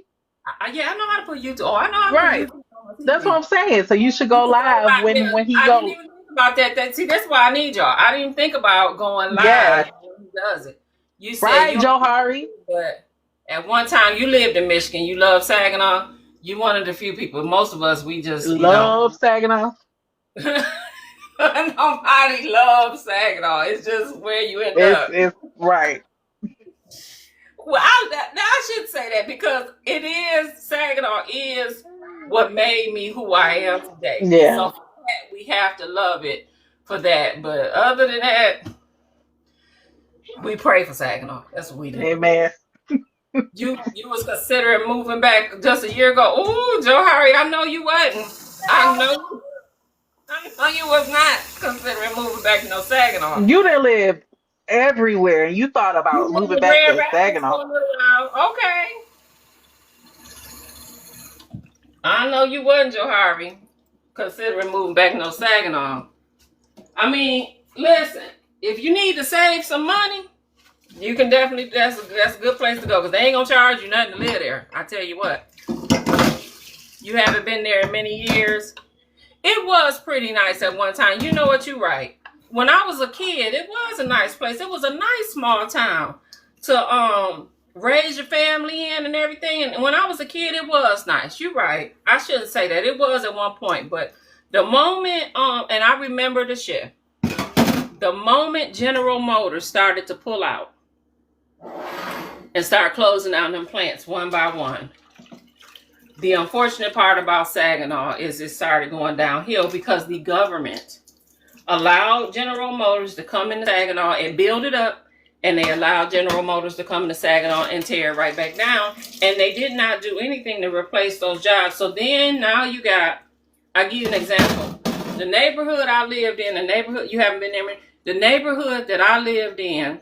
[SPEAKER 1] Yeah, I know how to put YouTube. Oh, I know how to
[SPEAKER 3] Right.
[SPEAKER 1] put YouTube on my TV.
[SPEAKER 3] That's what I'm saying. So you should go live when he
[SPEAKER 1] I
[SPEAKER 3] goes.
[SPEAKER 1] didn't even think about that. See, that's why I need y'all. I didn't even think about going live
[SPEAKER 3] Yeah.
[SPEAKER 1] when he does it. You said
[SPEAKER 3] Right,
[SPEAKER 1] you,
[SPEAKER 3] Johari.
[SPEAKER 1] but at one time you lived in Michigan. You love Saginaw. You one of the few people. Most of us, we just
[SPEAKER 3] Love Saginaw.
[SPEAKER 1] Nobody loves Saginaw. It's just where you end up.
[SPEAKER 3] It's right.
[SPEAKER 1] Well, I should say that because Saginaw is what made me who I am today.
[SPEAKER 3] Yeah.
[SPEAKER 1] So for that, we have to love it for that. But other than that, we pray for Saginaw. That's what we do.
[SPEAKER 3] Amen.
[SPEAKER 1] You was considering moving back just a year ago. Ooh, Johari, I know you wasn't. I know you was not considering moving back to no Saginaw.
[SPEAKER 3] You done lived everywhere, and you thought about moving back to Saginaw.
[SPEAKER 1] Okay. I know you wasn't, Johari, considering moving back to no Saginaw. I mean, listen, if you need to save some money, you can definitely, that's a good place to go because they ain't gonna charge you nothing to live there. I tell you what. You haven't been there in many years. It was pretty nice at one time. You know what, you're right. When I was a kid, it was a nice place. It was a nice small town to raise your family in and everything. And when I was a kid, it was nice. You're right. I shouldn't say that. It was at one point. But the moment, and I remember the shift, the moment General Motors started to pull out and start closing down them plants one by one, the unfortunate part about Saginaw is it started going downhill because the government allowed General Motors to come into Saginaw and build it up, and they allowed General Motors to come into Saginaw and tear it right back down, and they did not do anything to replace those jobs. So then now you got, I'll give you an example. The neighborhood I lived in, you haven't been there, the neighborhood that I lived in,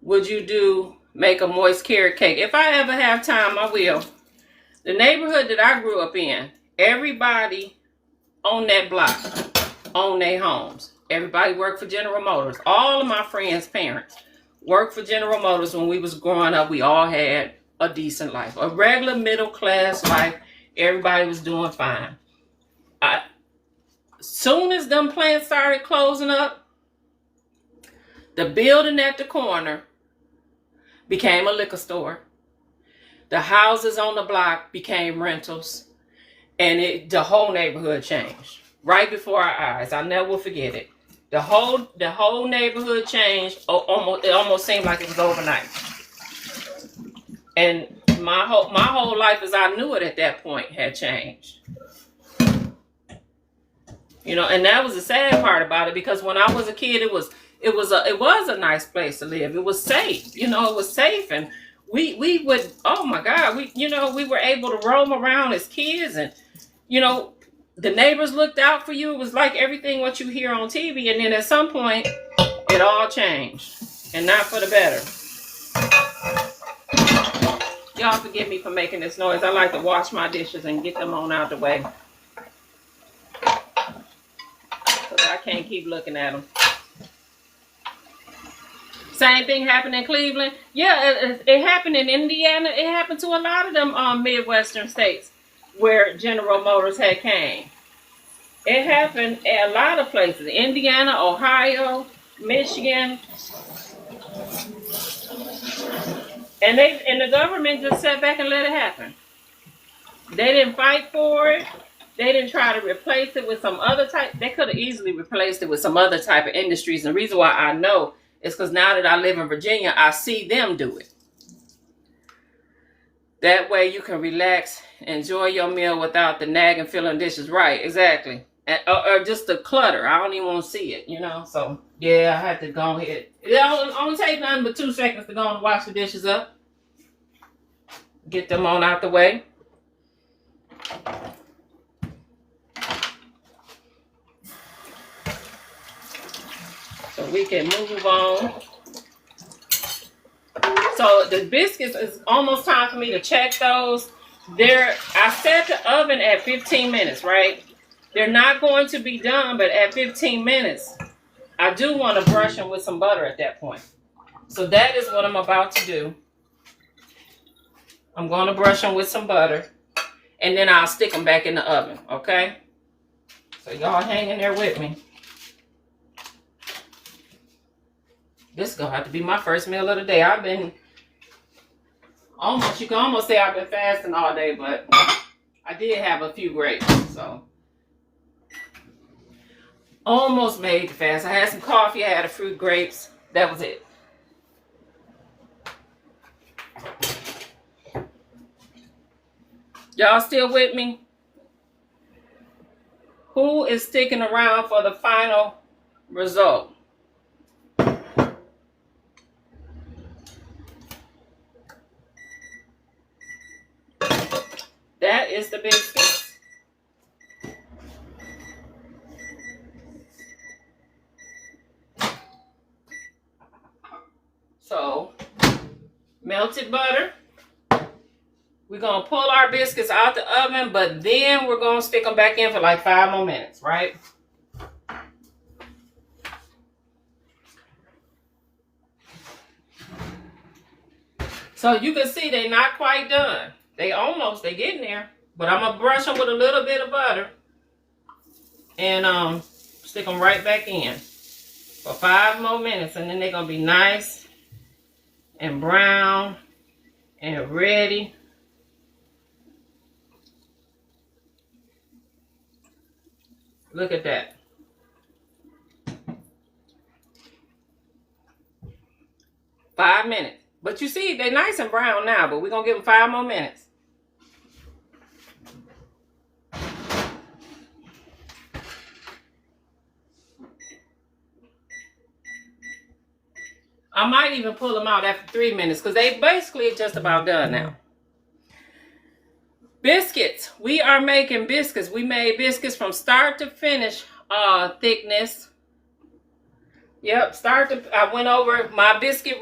[SPEAKER 1] would you make a moist carrot cake? If I ever have time, I will. The neighborhood that I grew up in, everybody on that block owned their homes. Everybody worked for General Motors. All of my friends' parents worked for General Motors when we was growing up. We all had a decent life, a regular middle class life. Everybody was doing fine. Soon as them plants started closing up, the building at the corner became a liquor store. The houses on the block became rentals, and the whole neighborhood changed right before our eyes. I'll never forget it. The whole neighborhood changed. It almost seemed like it was overnight. And my whole life as I knew it at that point had changed. You know, and that was the sad part about it, because when I was a kid, it was a nice place to live. It was safe. You know, it was safe, and we would, oh my God, we were able to roam around as kids, and you know, the neighbors looked out for you. It was like everything what you hear on TV, and then at some point, it all changed, and not for the better. Y'all forgive me for making this noise. I like to wash my dishes and get them on out the way, because I can't keep looking at them. Same thing happened in Cleveland. Yeah, it happened in Indiana. It happened to a lot of them Midwestern states where General Motors had came. It happened at a lot of places. Indiana, Ohio, Michigan. And the government just sat back and let it happen. They didn't fight for it. They didn't try to replace it with some other type. They could have easily replaced it with some other type of industries. And the reason why I know is because now that I live in Virginia, I see them do it. That way you can relax, enjoy your meal without the nagging feeling dishes. Right, exactly. Or just the clutter. I don't even want to see it, you know. So, yeah, I had to go ahead. It only take nothing but 2 seconds to go and wash the dishes up. Get them on out the way. So we can move on. So the biscuits, is almost time for me to check those. I set the oven at 15 minutes, right? They're not going to be done, but at 15 minutes, I do want to brush them with some butter at that point. So that is what I'm about to do. I'm going to brush them with some butter, and then I'll stick them back in the oven, okay? So y'all hang in there with me. This is going to have to be my first meal of the day. You can almost say I've been fasting all day, but I did have a few grapes, so. Almost made the fast. I had some coffee, I had a fruit grapes. That was it. Y'all still with me? Who is sticking around for the final result? That is the biscuits. So, melted butter. We're going to pull our biscuits out the oven, but then we're going to stick them back in for like 5 more minutes, right? So you can see they're not quite done. They getting there. But I'm going to brush them with a little bit of butter and stick them right back in for 5 more minutes. And then they're going to be nice and brown and ready. Look at that. Five minutes. But you see, they're nice and brown now, but we're going to give them 5 more minutes. I might even pull them out after 3 minutes because they basically just about done now. Biscuits. We are making biscuits. We made biscuits from start to finish thickness. Yep, I went over my biscuit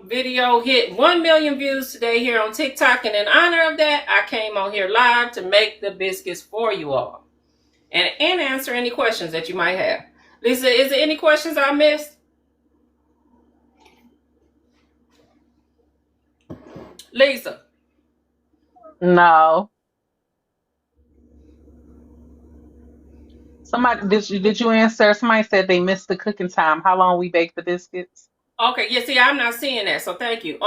[SPEAKER 1] video, hit 1 million views today here on TikTok. And in honor of that, I came on here live to make the biscuits for you all. And answer any questions that you might have. Lisa, is there any questions I missed? Lisa.
[SPEAKER 3] No. Somebody did you answer? Somebody said they missed the cooking time. How long we bake the biscuits?
[SPEAKER 1] Okay, yeah, see, I'm not seeing that, so thank you.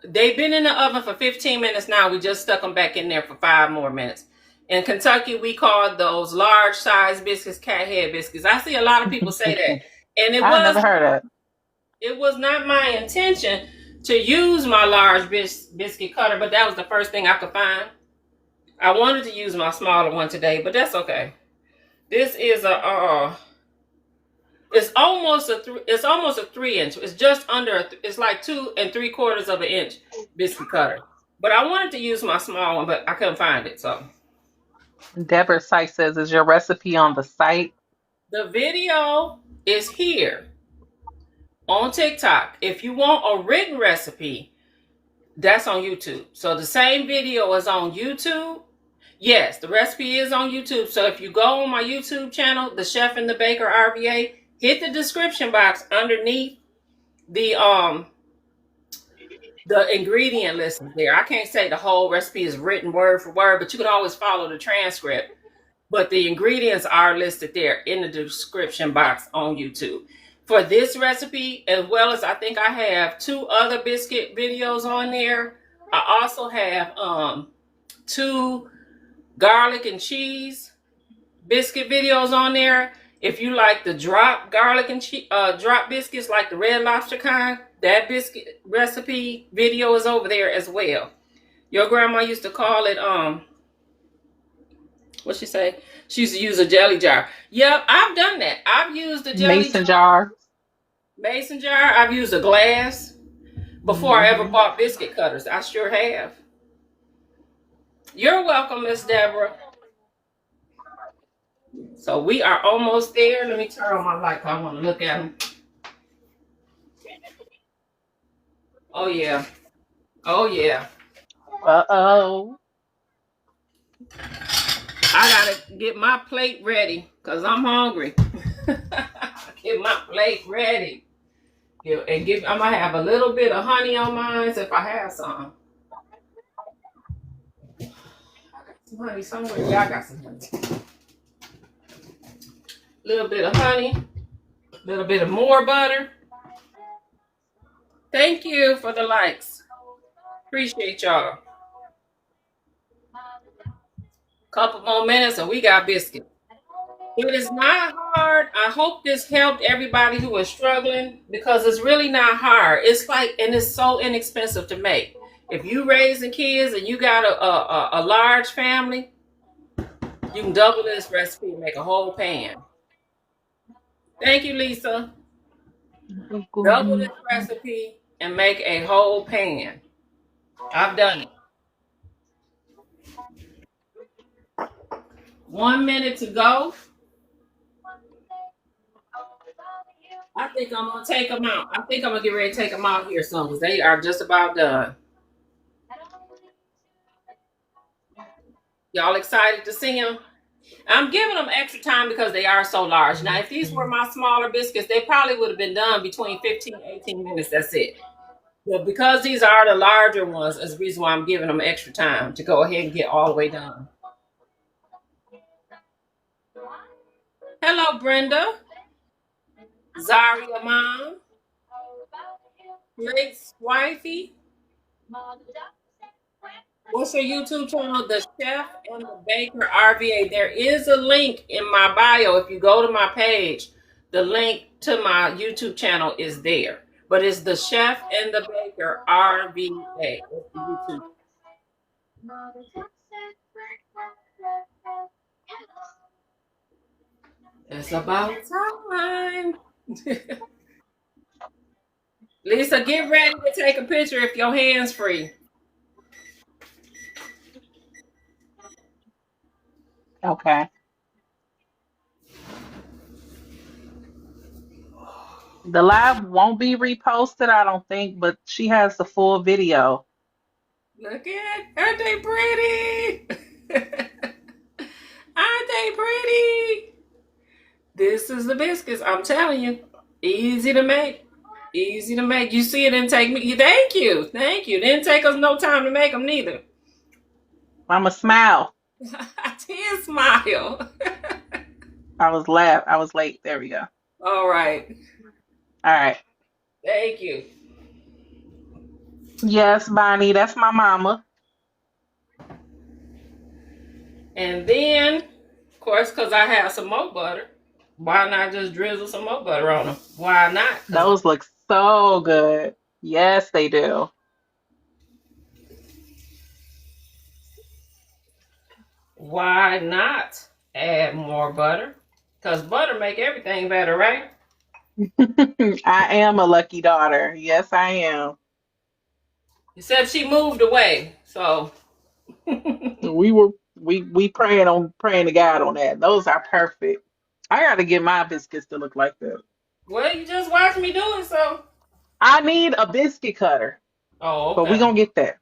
[SPEAKER 1] They've been in the oven for 15 minutes now. We just stuck them back in there for 5 more minutes. In Kentucky, we call those large size biscuits cat head biscuits. I see a lot of people say that, and
[SPEAKER 3] I never heard of
[SPEAKER 1] it was not my intention to use my large biscuit cutter, but that was the first thing I could find. I wanted to use my smaller one today, but that's okay. This is a it's almost a 3 inch. It's just under. It's like 2 3/4 of an inch biscuit cutter. But I wanted to use my small one, but I couldn't find it. So
[SPEAKER 3] it. Deborah's site says, "Is your recipe on the site?"
[SPEAKER 1] the video is here on TikTok. If you want a written recipe, that's on YouTube. So the same video is on YouTube. Yes, the recipe is on YouTube. So if you go on my YouTube channel, The Chef and the Baker RVA, hit the description box underneath the ingredient list there. I can't say the whole recipe is written word for word, but you can always follow the transcript. But the ingredients are listed there in the description box on YouTube. For this recipe, as well as I think I have 2 other biscuit videos on there. I also have 2 garlic and cheese biscuit videos on there. If you like the drop garlic and drop biscuits, like the Red Lobster kind, that biscuit recipe video is over there as well. Your grandma used to call it what'd she say? She used to use a jelly jar. Yep, I've done that. I've used a jelly
[SPEAKER 3] Mason jar.
[SPEAKER 1] Mason jar. I've used a glass before I ever bought biscuit cutters. I sure have. You're welcome, Miss Deborah. So we are almost there. Let me turn on my light. I want to look at them. Oh yeah. Oh yeah.
[SPEAKER 3] Uh-oh.
[SPEAKER 1] I gotta get my plate ready because I'm hungry. Get my plate ready. I'm gonna have a little bit of honey on mine if I have some. I got some honey somewhere. Yeah, I got some honey. A little bit of honey, a little bit of more butter. Thank you for the likes. Appreciate y'all. Couple more minutes and we got biscuit. It is not hard. I hope this helped everybody who is struggling because it's really not hard. It's like, and it's so inexpensive to make. If you raising kids and you got a large family, you can double this recipe and make a whole pan. Thank you, Lisa. Double this recipe and make a whole pan. I've done it. 1 minute to go. I think I'm going to take them out. I think I'm going to get ready to take them out here soon because they are just about done. Y'all excited to see them? I'm giving them extra time because they are so large. Now, if these were my smaller biscuits, they probably would have been done between 15 and 18 minutes. That's it. But because these are the larger ones, is the reason why I'm giving them extra time to go ahead and get all the way done. Hello, Brenda. Zaria Mom. Blake's wifey. What's your YouTube channel? The Chef and the Baker RVA. There is a link in my bio. If you go to my page, the link to my YouTube channel is there. But it's the Chef and the Baker RVA. It's the YouTube. It's about time. Lisa, get ready to take a picture if your hand's free.
[SPEAKER 3] Okay. The live won't be reposted, I don't think, but she has the full video.
[SPEAKER 1] Look at, aren't they pretty? Aren't they pretty? This is the biscuits, I'm telling you. Easy to make. Easy to make. You see, it didn't take me. Thank you. Thank you. It didn't take us no time to make them neither.
[SPEAKER 3] Mama, smile.
[SPEAKER 1] I did smile.
[SPEAKER 3] I was late. There we go.
[SPEAKER 1] All right.
[SPEAKER 3] All right.
[SPEAKER 1] Thank you.
[SPEAKER 3] Yes, Bonnie, that's my mama.
[SPEAKER 1] And then, of course, because I have some more butter, why not just drizzle some more butter on them? Why not? Because
[SPEAKER 3] Those look so good. Yes, they do.
[SPEAKER 1] why not add more butter? Because butter make everything better, right?
[SPEAKER 3] I am a lucky daughter. Yes, I am.
[SPEAKER 1] Except she moved away. So,
[SPEAKER 3] We praying to God on that. Those are perfect. I gotta get my biscuits to look like that.
[SPEAKER 1] well, you just watch me do it, so.
[SPEAKER 3] I need a biscuit cutter,
[SPEAKER 1] Oh,
[SPEAKER 3] but we
[SPEAKER 1] okay.
[SPEAKER 3] gonna get that.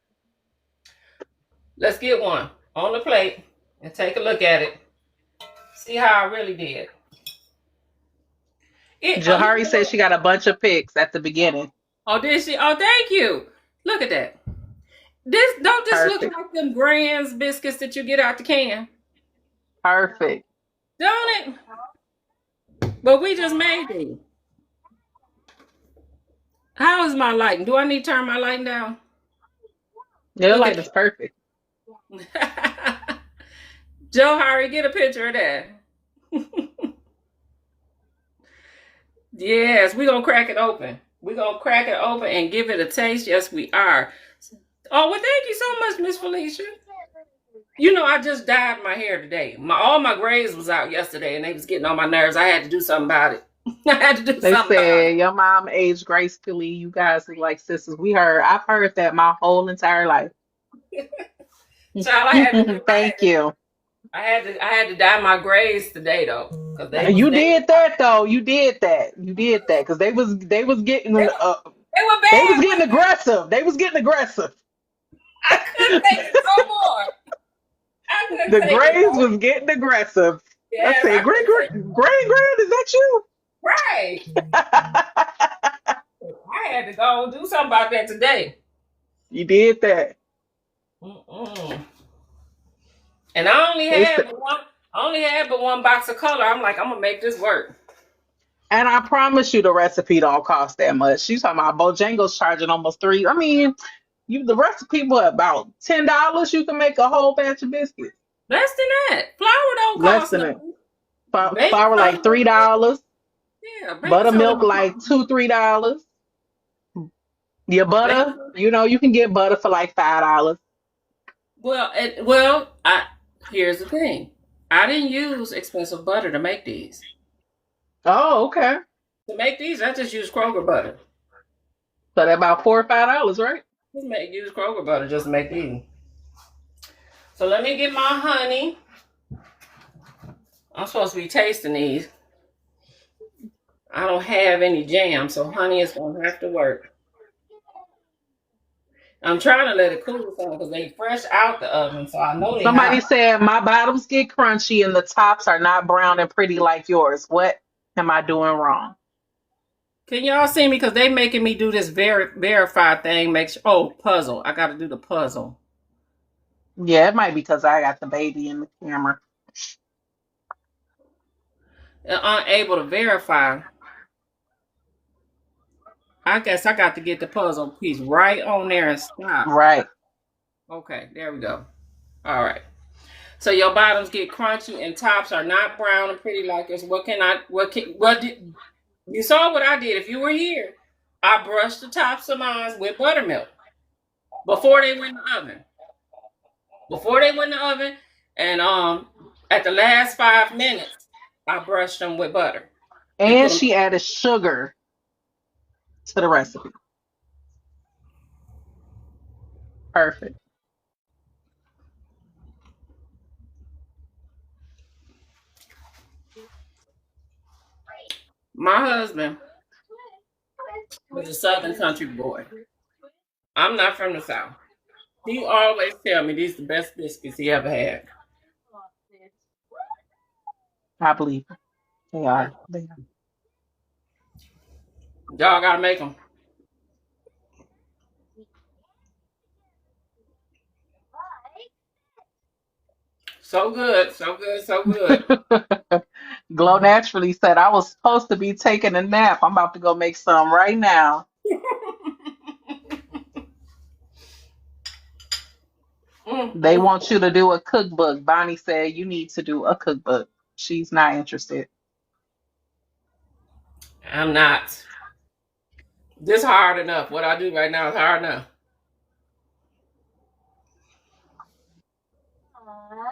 [SPEAKER 1] Let's get one on the plate and take a look at it. See how I really did. You
[SPEAKER 3] Jahari
[SPEAKER 1] know
[SPEAKER 3] said
[SPEAKER 1] what?
[SPEAKER 3] she got a bunch of pics at the beginning.
[SPEAKER 1] Oh, did she? Oh, thank you. Look at that. This look
[SPEAKER 3] Perfect.
[SPEAKER 1] like them Grand's biscuits that you get out the can,
[SPEAKER 3] Perfect.
[SPEAKER 1] don't it? But we just made these. How is my lighting? Do I need to turn my lighting down?
[SPEAKER 3] Your
[SPEAKER 1] Look
[SPEAKER 3] light
[SPEAKER 1] at
[SPEAKER 3] is perfect.
[SPEAKER 1] that. Joe Harry, get a picture of that. Yes, we're gonna crack it open. We're gonna crack it open and give it a taste. Yes, we are. Oh, well, thank you so much, Miss Felicia. You know, I just dyed my hair today. All my grays was out yesterday, and they was getting on my nerves. I had to do something about it. I had to do
[SPEAKER 3] They
[SPEAKER 1] something about
[SPEAKER 3] said your mom aged gracefully. You guys look like sisters. I've heard that my whole entire life.
[SPEAKER 1] it. Child, I had to do.
[SPEAKER 3] Thank you.
[SPEAKER 1] I had to dye my grays today though, because
[SPEAKER 3] You did that though. You did that. You did that because
[SPEAKER 1] they were
[SPEAKER 3] they was
[SPEAKER 1] bad,
[SPEAKER 3] getting
[SPEAKER 1] wasn't they?
[SPEAKER 3] aggressive. They was getting aggressive.
[SPEAKER 1] I couldn't take it no more. I couldn't
[SPEAKER 3] The
[SPEAKER 1] take it
[SPEAKER 3] Grays
[SPEAKER 1] no.
[SPEAKER 3] was getting aggressive. I
[SPEAKER 1] Yes,
[SPEAKER 3] said,
[SPEAKER 1] I
[SPEAKER 3] Grand,
[SPEAKER 1] couldn't take
[SPEAKER 3] Grand, Grand, is that you?
[SPEAKER 1] it. Right. I had to go do something about that today.
[SPEAKER 3] You did that.
[SPEAKER 1] Mm-mm. And I only
[SPEAKER 3] They
[SPEAKER 1] had
[SPEAKER 3] said,
[SPEAKER 1] but one. I only had but one box of color. I'm like, I'm gonna make this work.
[SPEAKER 3] and I promise you, the recipe don't cost that much. She's talking about Bojangles charging almost three. I mean, the recipe for about $10. You can make a whole batch of biscuits.
[SPEAKER 1] Less than that. Flour don't
[SPEAKER 3] Less
[SPEAKER 1] cost
[SPEAKER 3] than it.
[SPEAKER 1] nothing. Baking
[SPEAKER 3] Flour
[SPEAKER 1] soda.
[SPEAKER 3] like $3.
[SPEAKER 1] Yeah, baking soda
[SPEAKER 3] Buttermilk
[SPEAKER 1] don't
[SPEAKER 3] like
[SPEAKER 1] cost.
[SPEAKER 3] $2, $3. Your
[SPEAKER 1] Baking
[SPEAKER 3] butter,
[SPEAKER 1] soda.
[SPEAKER 3] you can get butter for like $5.
[SPEAKER 1] Well, here's the thing. I didn't use expensive butter to make these.
[SPEAKER 3] Oh, okay.
[SPEAKER 1] To make these, I just use Kroger butter.
[SPEAKER 3] So that about $4 or $5, right?
[SPEAKER 1] Use Kroger butter just to make these. So let me get my honey. I'm supposed to be tasting these. I don't have any jam, so honey is gonna have to work. I'm trying to let it cool some because they fresh out the oven, so I know they
[SPEAKER 3] Somebody
[SPEAKER 1] hot.
[SPEAKER 3] said my bottoms get crunchy and the tops are not brown and pretty like yours. What am I doing wrong?
[SPEAKER 1] Can y'all see me? Because they making me do this verify thing. Puzzle. I got to do the puzzle.
[SPEAKER 3] Yeah, it might be because I got the baby in the camera.
[SPEAKER 1] Unable to verify. I guess I got to get the puzzle piece right on there and stop.
[SPEAKER 3] Right.
[SPEAKER 1] Okay, there we go. All right. So your bottoms get crunchy and tops are not brown and pretty like this. What did you saw what I did? If you were here, I brushed the tops of mine with buttermilk before they went in the oven. Before they went in the oven, and at the last 5 minutes, I brushed them with butter and put
[SPEAKER 3] And
[SPEAKER 1] them.
[SPEAKER 3] she added sugar to the recipe. Perfect.
[SPEAKER 1] My husband was a Southern country boy. I'm not from the South. He always tell me these are the best biscuits he ever had.
[SPEAKER 3] I believe it. They are. They are.
[SPEAKER 1] Y'all gotta make them. So good, so good, so good.
[SPEAKER 3] Glow Naturally said I was supposed to be taking a nap. I'm about to go make some right now. They want you to do a cookbook. Bonnie said you need to do a cookbook. She's not interested.
[SPEAKER 1] I'm not. This hard enough. What I do right now is hard enough.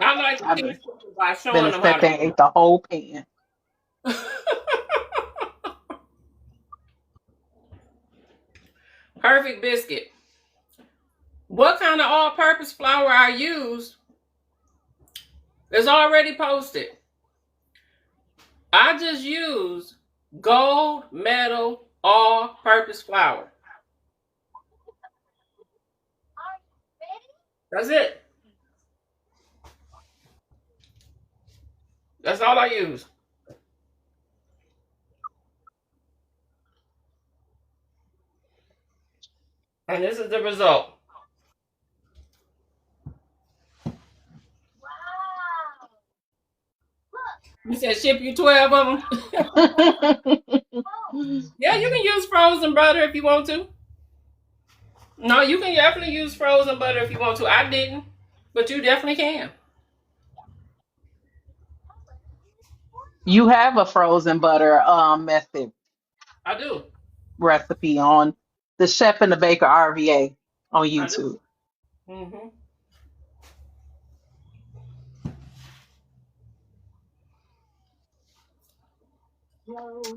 [SPEAKER 1] I like to
[SPEAKER 3] I've
[SPEAKER 1] teach people by
[SPEAKER 3] been
[SPEAKER 1] showing
[SPEAKER 3] a
[SPEAKER 1] them how
[SPEAKER 3] step
[SPEAKER 1] to
[SPEAKER 3] there and ate the whole pan.
[SPEAKER 1] cook. Perfect biscuit. What kind of all-purpose flour I use is already posted. I just use gold medal all-purpose flour. That's it. That's all I use. And this is the result. You said ship you 12 of them? Yeah, you can use frozen butter if you want to. No, you can definitely use frozen butter if you want to. I didn't, but you definitely can.
[SPEAKER 3] You have a frozen butter method
[SPEAKER 1] I do.
[SPEAKER 3] recipe on the Chef and the Baker RVA on
[SPEAKER 1] I do.
[SPEAKER 3] YouTube.
[SPEAKER 1] Mm-hmm.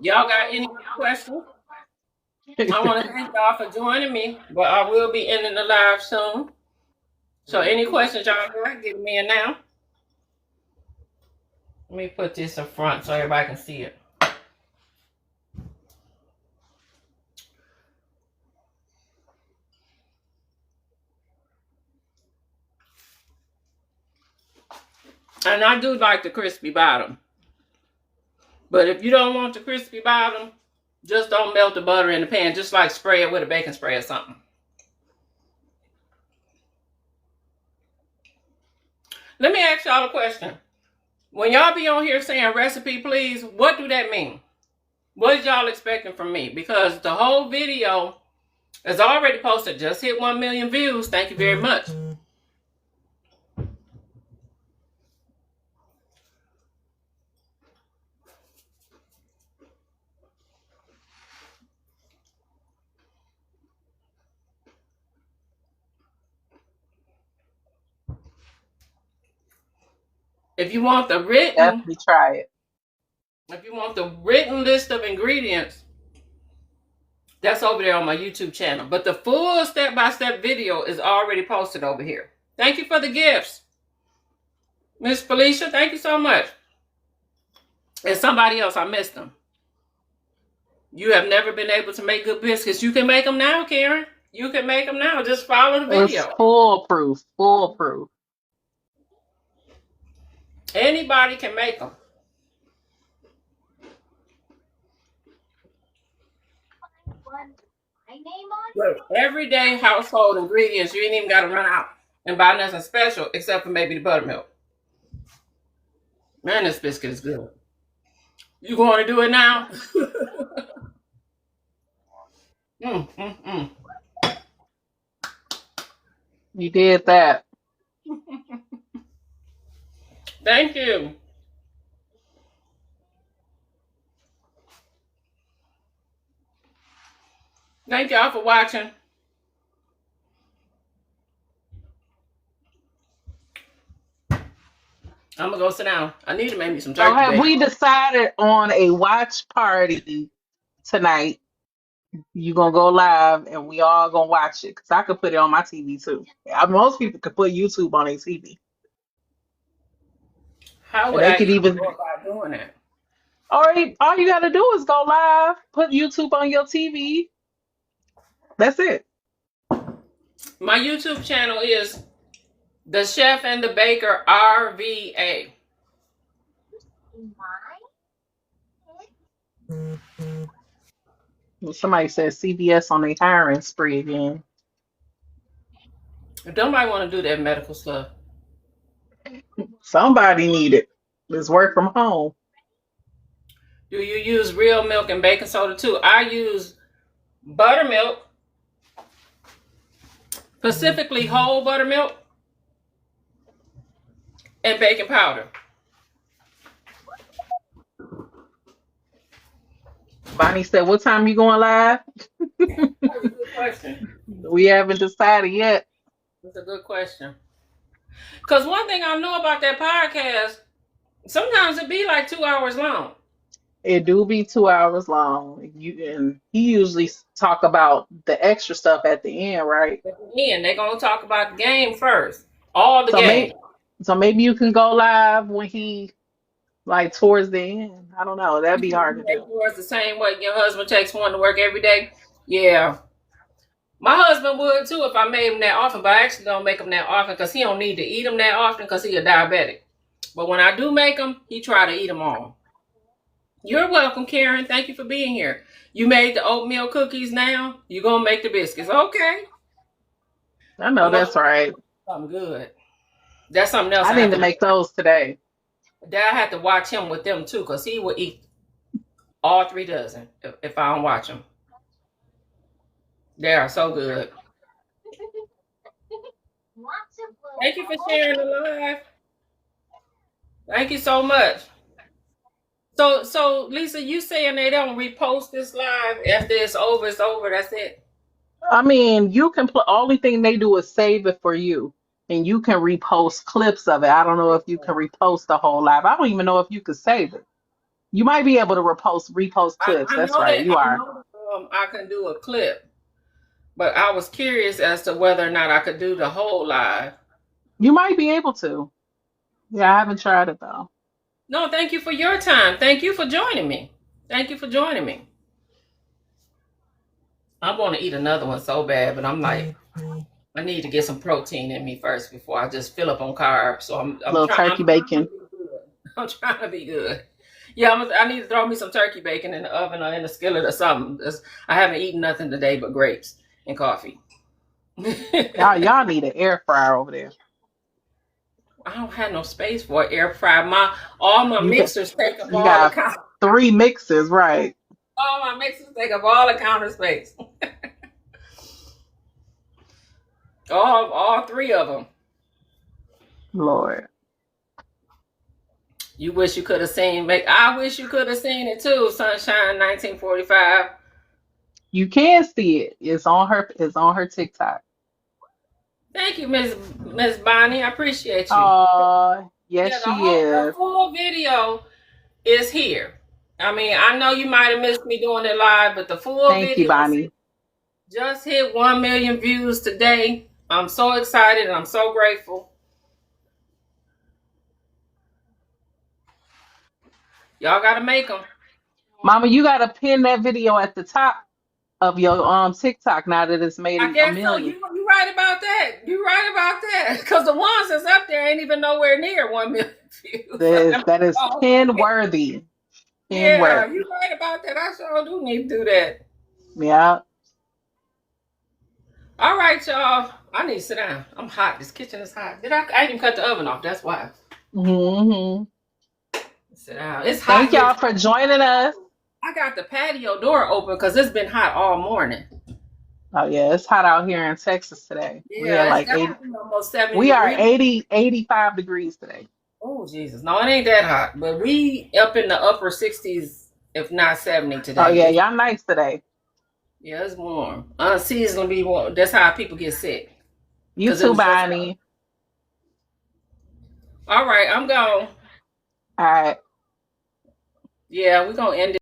[SPEAKER 1] Y'all got any questions? I want to thank y'all for joining me, but I will be ending the live soon. So any questions y'all got, give me a now. Let me put this in front so everybody can see it. And I do like the crispy bottom. But if you don't want the crispy bottom, just don't melt the butter in the pan. Just like spray it with a baking spray or something. Let me ask y'all a question. When y'all be on here saying recipe please, what do that mean? What is y'all expecting from me? Because the whole video is already posted. Just hit 1 million views. Thank you very much. If you want the written,
[SPEAKER 3] Definitely try it.
[SPEAKER 1] if you want the written list of ingredients, that's over there on my YouTube channel. But the full step-by-step video is already posted over here. Thank you for the gifts. Miss Felicia, thank you so much. And somebody else, I missed them. You have never been able to make good biscuits. You can make them now, Karen. You can make them now. Just follow the
[SPEAKER 3] It's
[SPEAKER 1] video.
[SPEAKER 3] foolproof. Foolproof.
[SPEAKER 1] Anybody can make them. Look, everyday household ingredients. You ain't even got to run out and buy nothing special except for maybe the buttermilk. Man, this biscuit is good. You going to do it now? mm.
[SPEAKER 3] You did that.
[SPEAKER 1] Thank you. Thank y'all for watching. I'm going to go sit down. I need to make me some
[SPEAKER 3] So
[SPEAKER 1] turkey
[SPEAKER 3] have
[SPEAKER 1] bacon.
[SPEAKER 3] we decided on a watch party tonight? You gonna go live and we all gonna watch it because I could put it on my TV too. Most people could put YouTube on their TV,
[SPEAKER 1] How
[SPEAKER 3] and
[SPEAKER 1] would
[SPEAKER 3] they
[SPEAKER 1] I
[SPEAKER 3] could
[SPEAKER 1] even
[SPEAKER 3] even.
[SPEAKER 1] go about doing that?
[SPEAKER 3] All you gotta do is go live, put YouTube on your TV. That's it.
[SPEAKER 1] My YouTube channel is The Chef and the Baker RVA.
[SPEAKER 3] Somebody said CBS on their hiring spree again.
[SPEAKER 1] If nobody want to do that medical stuff.
[SPEAKER 3] Somebody need it. Let's work from home.
[SPEAKER 1] Do you use real milk and baking soda too? I use buttermilk, specifically whole buttermilk, and baking powder.
[SPEAKER 3] Bonnie said, "What time you going live?"
[SPEAKER 1] That's a good question.
[SPEAKER 3] We haven't decided yet.
[SPEAKER 1] That's a good question. Because one thing I know about that podcast, sometimes it be like 2 hours long.
[SPEAKER 3] It do be 2 hours long. And he usually talk about the extra stuff at the end, right?
[SPEAKER 1] At the end, they're gonna talk about the game first. All the
[SPEAKER 3] So
[SPEAKER 1] game.
[SPEAKER 3] maybe you can go live when he like towards the end. I don't know. That'd be hard to
[SPEAKER 1] Make
[SPEAKER 3] do.
[SPEAKER 1] yours the same way your husband takes one to work every day. Yeah. My husband would too if I made him that often, but I actually don't make him that often because he don't need to eat them that often because he a diabetic. But when I do make them, he try to eat them all. You're welcome, Karen. Thank you for being here. You made the oatmeal cookies now. You're going to make the biscuits. Okay.
[SPEAKER 3] I know that's right.
[SPEAKER 1] Something good. That's something else
[SPEAKER 3] I
[SPEAKER 1] I have
[SPEAKER 3] need to make those today.
[SPEAKER 1] Dad had to watch him with them too because he would eat all 3 dozen if I don't watch them. They are so good. Thank you for sharing the live. Thank you so much. So Lisa, you saying they don't repost this live after it's over? It's over. That's it.
[SPEAKER 3] I mean, you can only thing they do is save it for you, and you can repost clips of it. I don't know if you can repost the whole live. I don't even know if you could save it. You might be able to repost clips.
[SPEAKER 1] I
[SPEAKER 3] That's
[SPEAKER 1] know
[SPEAKER 3] right.
[SPEAKER 1] that
[SPEAKER 3] You
[SPEAKER 1] I
[SPEAKER 3] are.
[SPEAKER 1] know I can do a clip, but I was curious as to whether or not I could do the whole live.
[SPEAKER 3] You might be able to. Yeah, I haven't tried it though.
[SPEAKER 1] No, thank you for your time. Thank you for joining me. Thank you for joining me. I want to eat another one so bad, but I'm like, I need to get some protein in me first before I just fill up on carbs. So I'm
[SPEAKER 3] Little
[SPEAKER 1] trying.
[SPEAKER 3] turkey bacon.
[SPEAKER 1] I'm trying to be good. Yeah, I need to throw me some turkey bacon in the oven or in the skillet or something. I haven't eaten nothing today but grapes and coffee.
[SPEAKER 3] Y'all need an air fryer over there.
[SPEAKER 1] I don't have no space for an air fryer. All my mixers take up
[SPEAKER 3] You
[SPEAKER 1] all the
[SPEAKER 3] got
[SPEAKER 1] counter.
[SPEAKER 3] 3 mixes, right?
[SPEAKER 1] All my mixers take up all the counter space. all 3 of them.
[SPEAKER 3] Lord.
[SPEAKER 1] You wish you could have seen. I wish you could have seen it too. Sunshine 1945.
[SPEAKER 3] You can see it. It's on her TikTok.
[SPEAKER 1] Thank you, Miss Bonnie. I appreciate you.
[SPEAKER 3] Yes, she
[SPEAKER 1] The
[SPEAKER 3] is.
[SPEAKER 1] full video is here. I mean, I know you might have missed me doing it live, but the full
[SPEAKER 3] Thank you,
[SPEAKER 1] video
[SPEAKER 3] Bonnie.
[SPEAKER 1] just hit 1 million views today. I'm so excited and I'm so grateful. Y'all got to make them.
[SPEAKER 3] Mama, you got to pin that video at the top of your TikTok now that it's made
[SPEAKER 1] I guess
[SPEAKER 3] a million.
[SPEAKER 1] So. You right about that. You right about that. Because the ones that's up there ain't even nowhere near 1 million views.
[SPEAKER 3] That is pin worthy.
[SPEAKER 1] You right about that. I sure do need to do that.
[SPEAKER 3] Yeah.
[SPEAKER 1] All right, y'all. I need to sit down. I'm hot. This kitchen is hot. I didn't even cut the oven off. That's why.
[SPEAKER 3] Mm-hmm.
[SPEAKER 1] Sit down. It's hot.
[SPEAKER 3] Thank y'all for joining us.
[SPEAKER 1] I got the patio door open because it's been hot all morning.
[SPEAKER 3] Oh yeah, it's hot out here in Texas today.
[SPEAKER 1] Yeah,
[SPEAKER 3] we are like 80,
[SPEAKER 1] almost 70
[SPEAKER 3] we are
[SPEAKER 1] degrees.
[SPEAKER 3] 85 degrees today.
[SPEAKER 1] Oh Jesus. No, it ain't that hot. But we up in the upper 60s, if not 70 today.
[SPEAKER 3] Oh yeah, y'all nice today.
[SPEAKER 1] Yeah, it's warm. Unseasonably warm. That's how people get sick.
[SPEAKER 3] You too, Bonnie.
[SPEAKER 1] All right, I'm gone.
[SPEAKER 3] All right.
[SPEAKER 1] Yeah, we're gonna end it.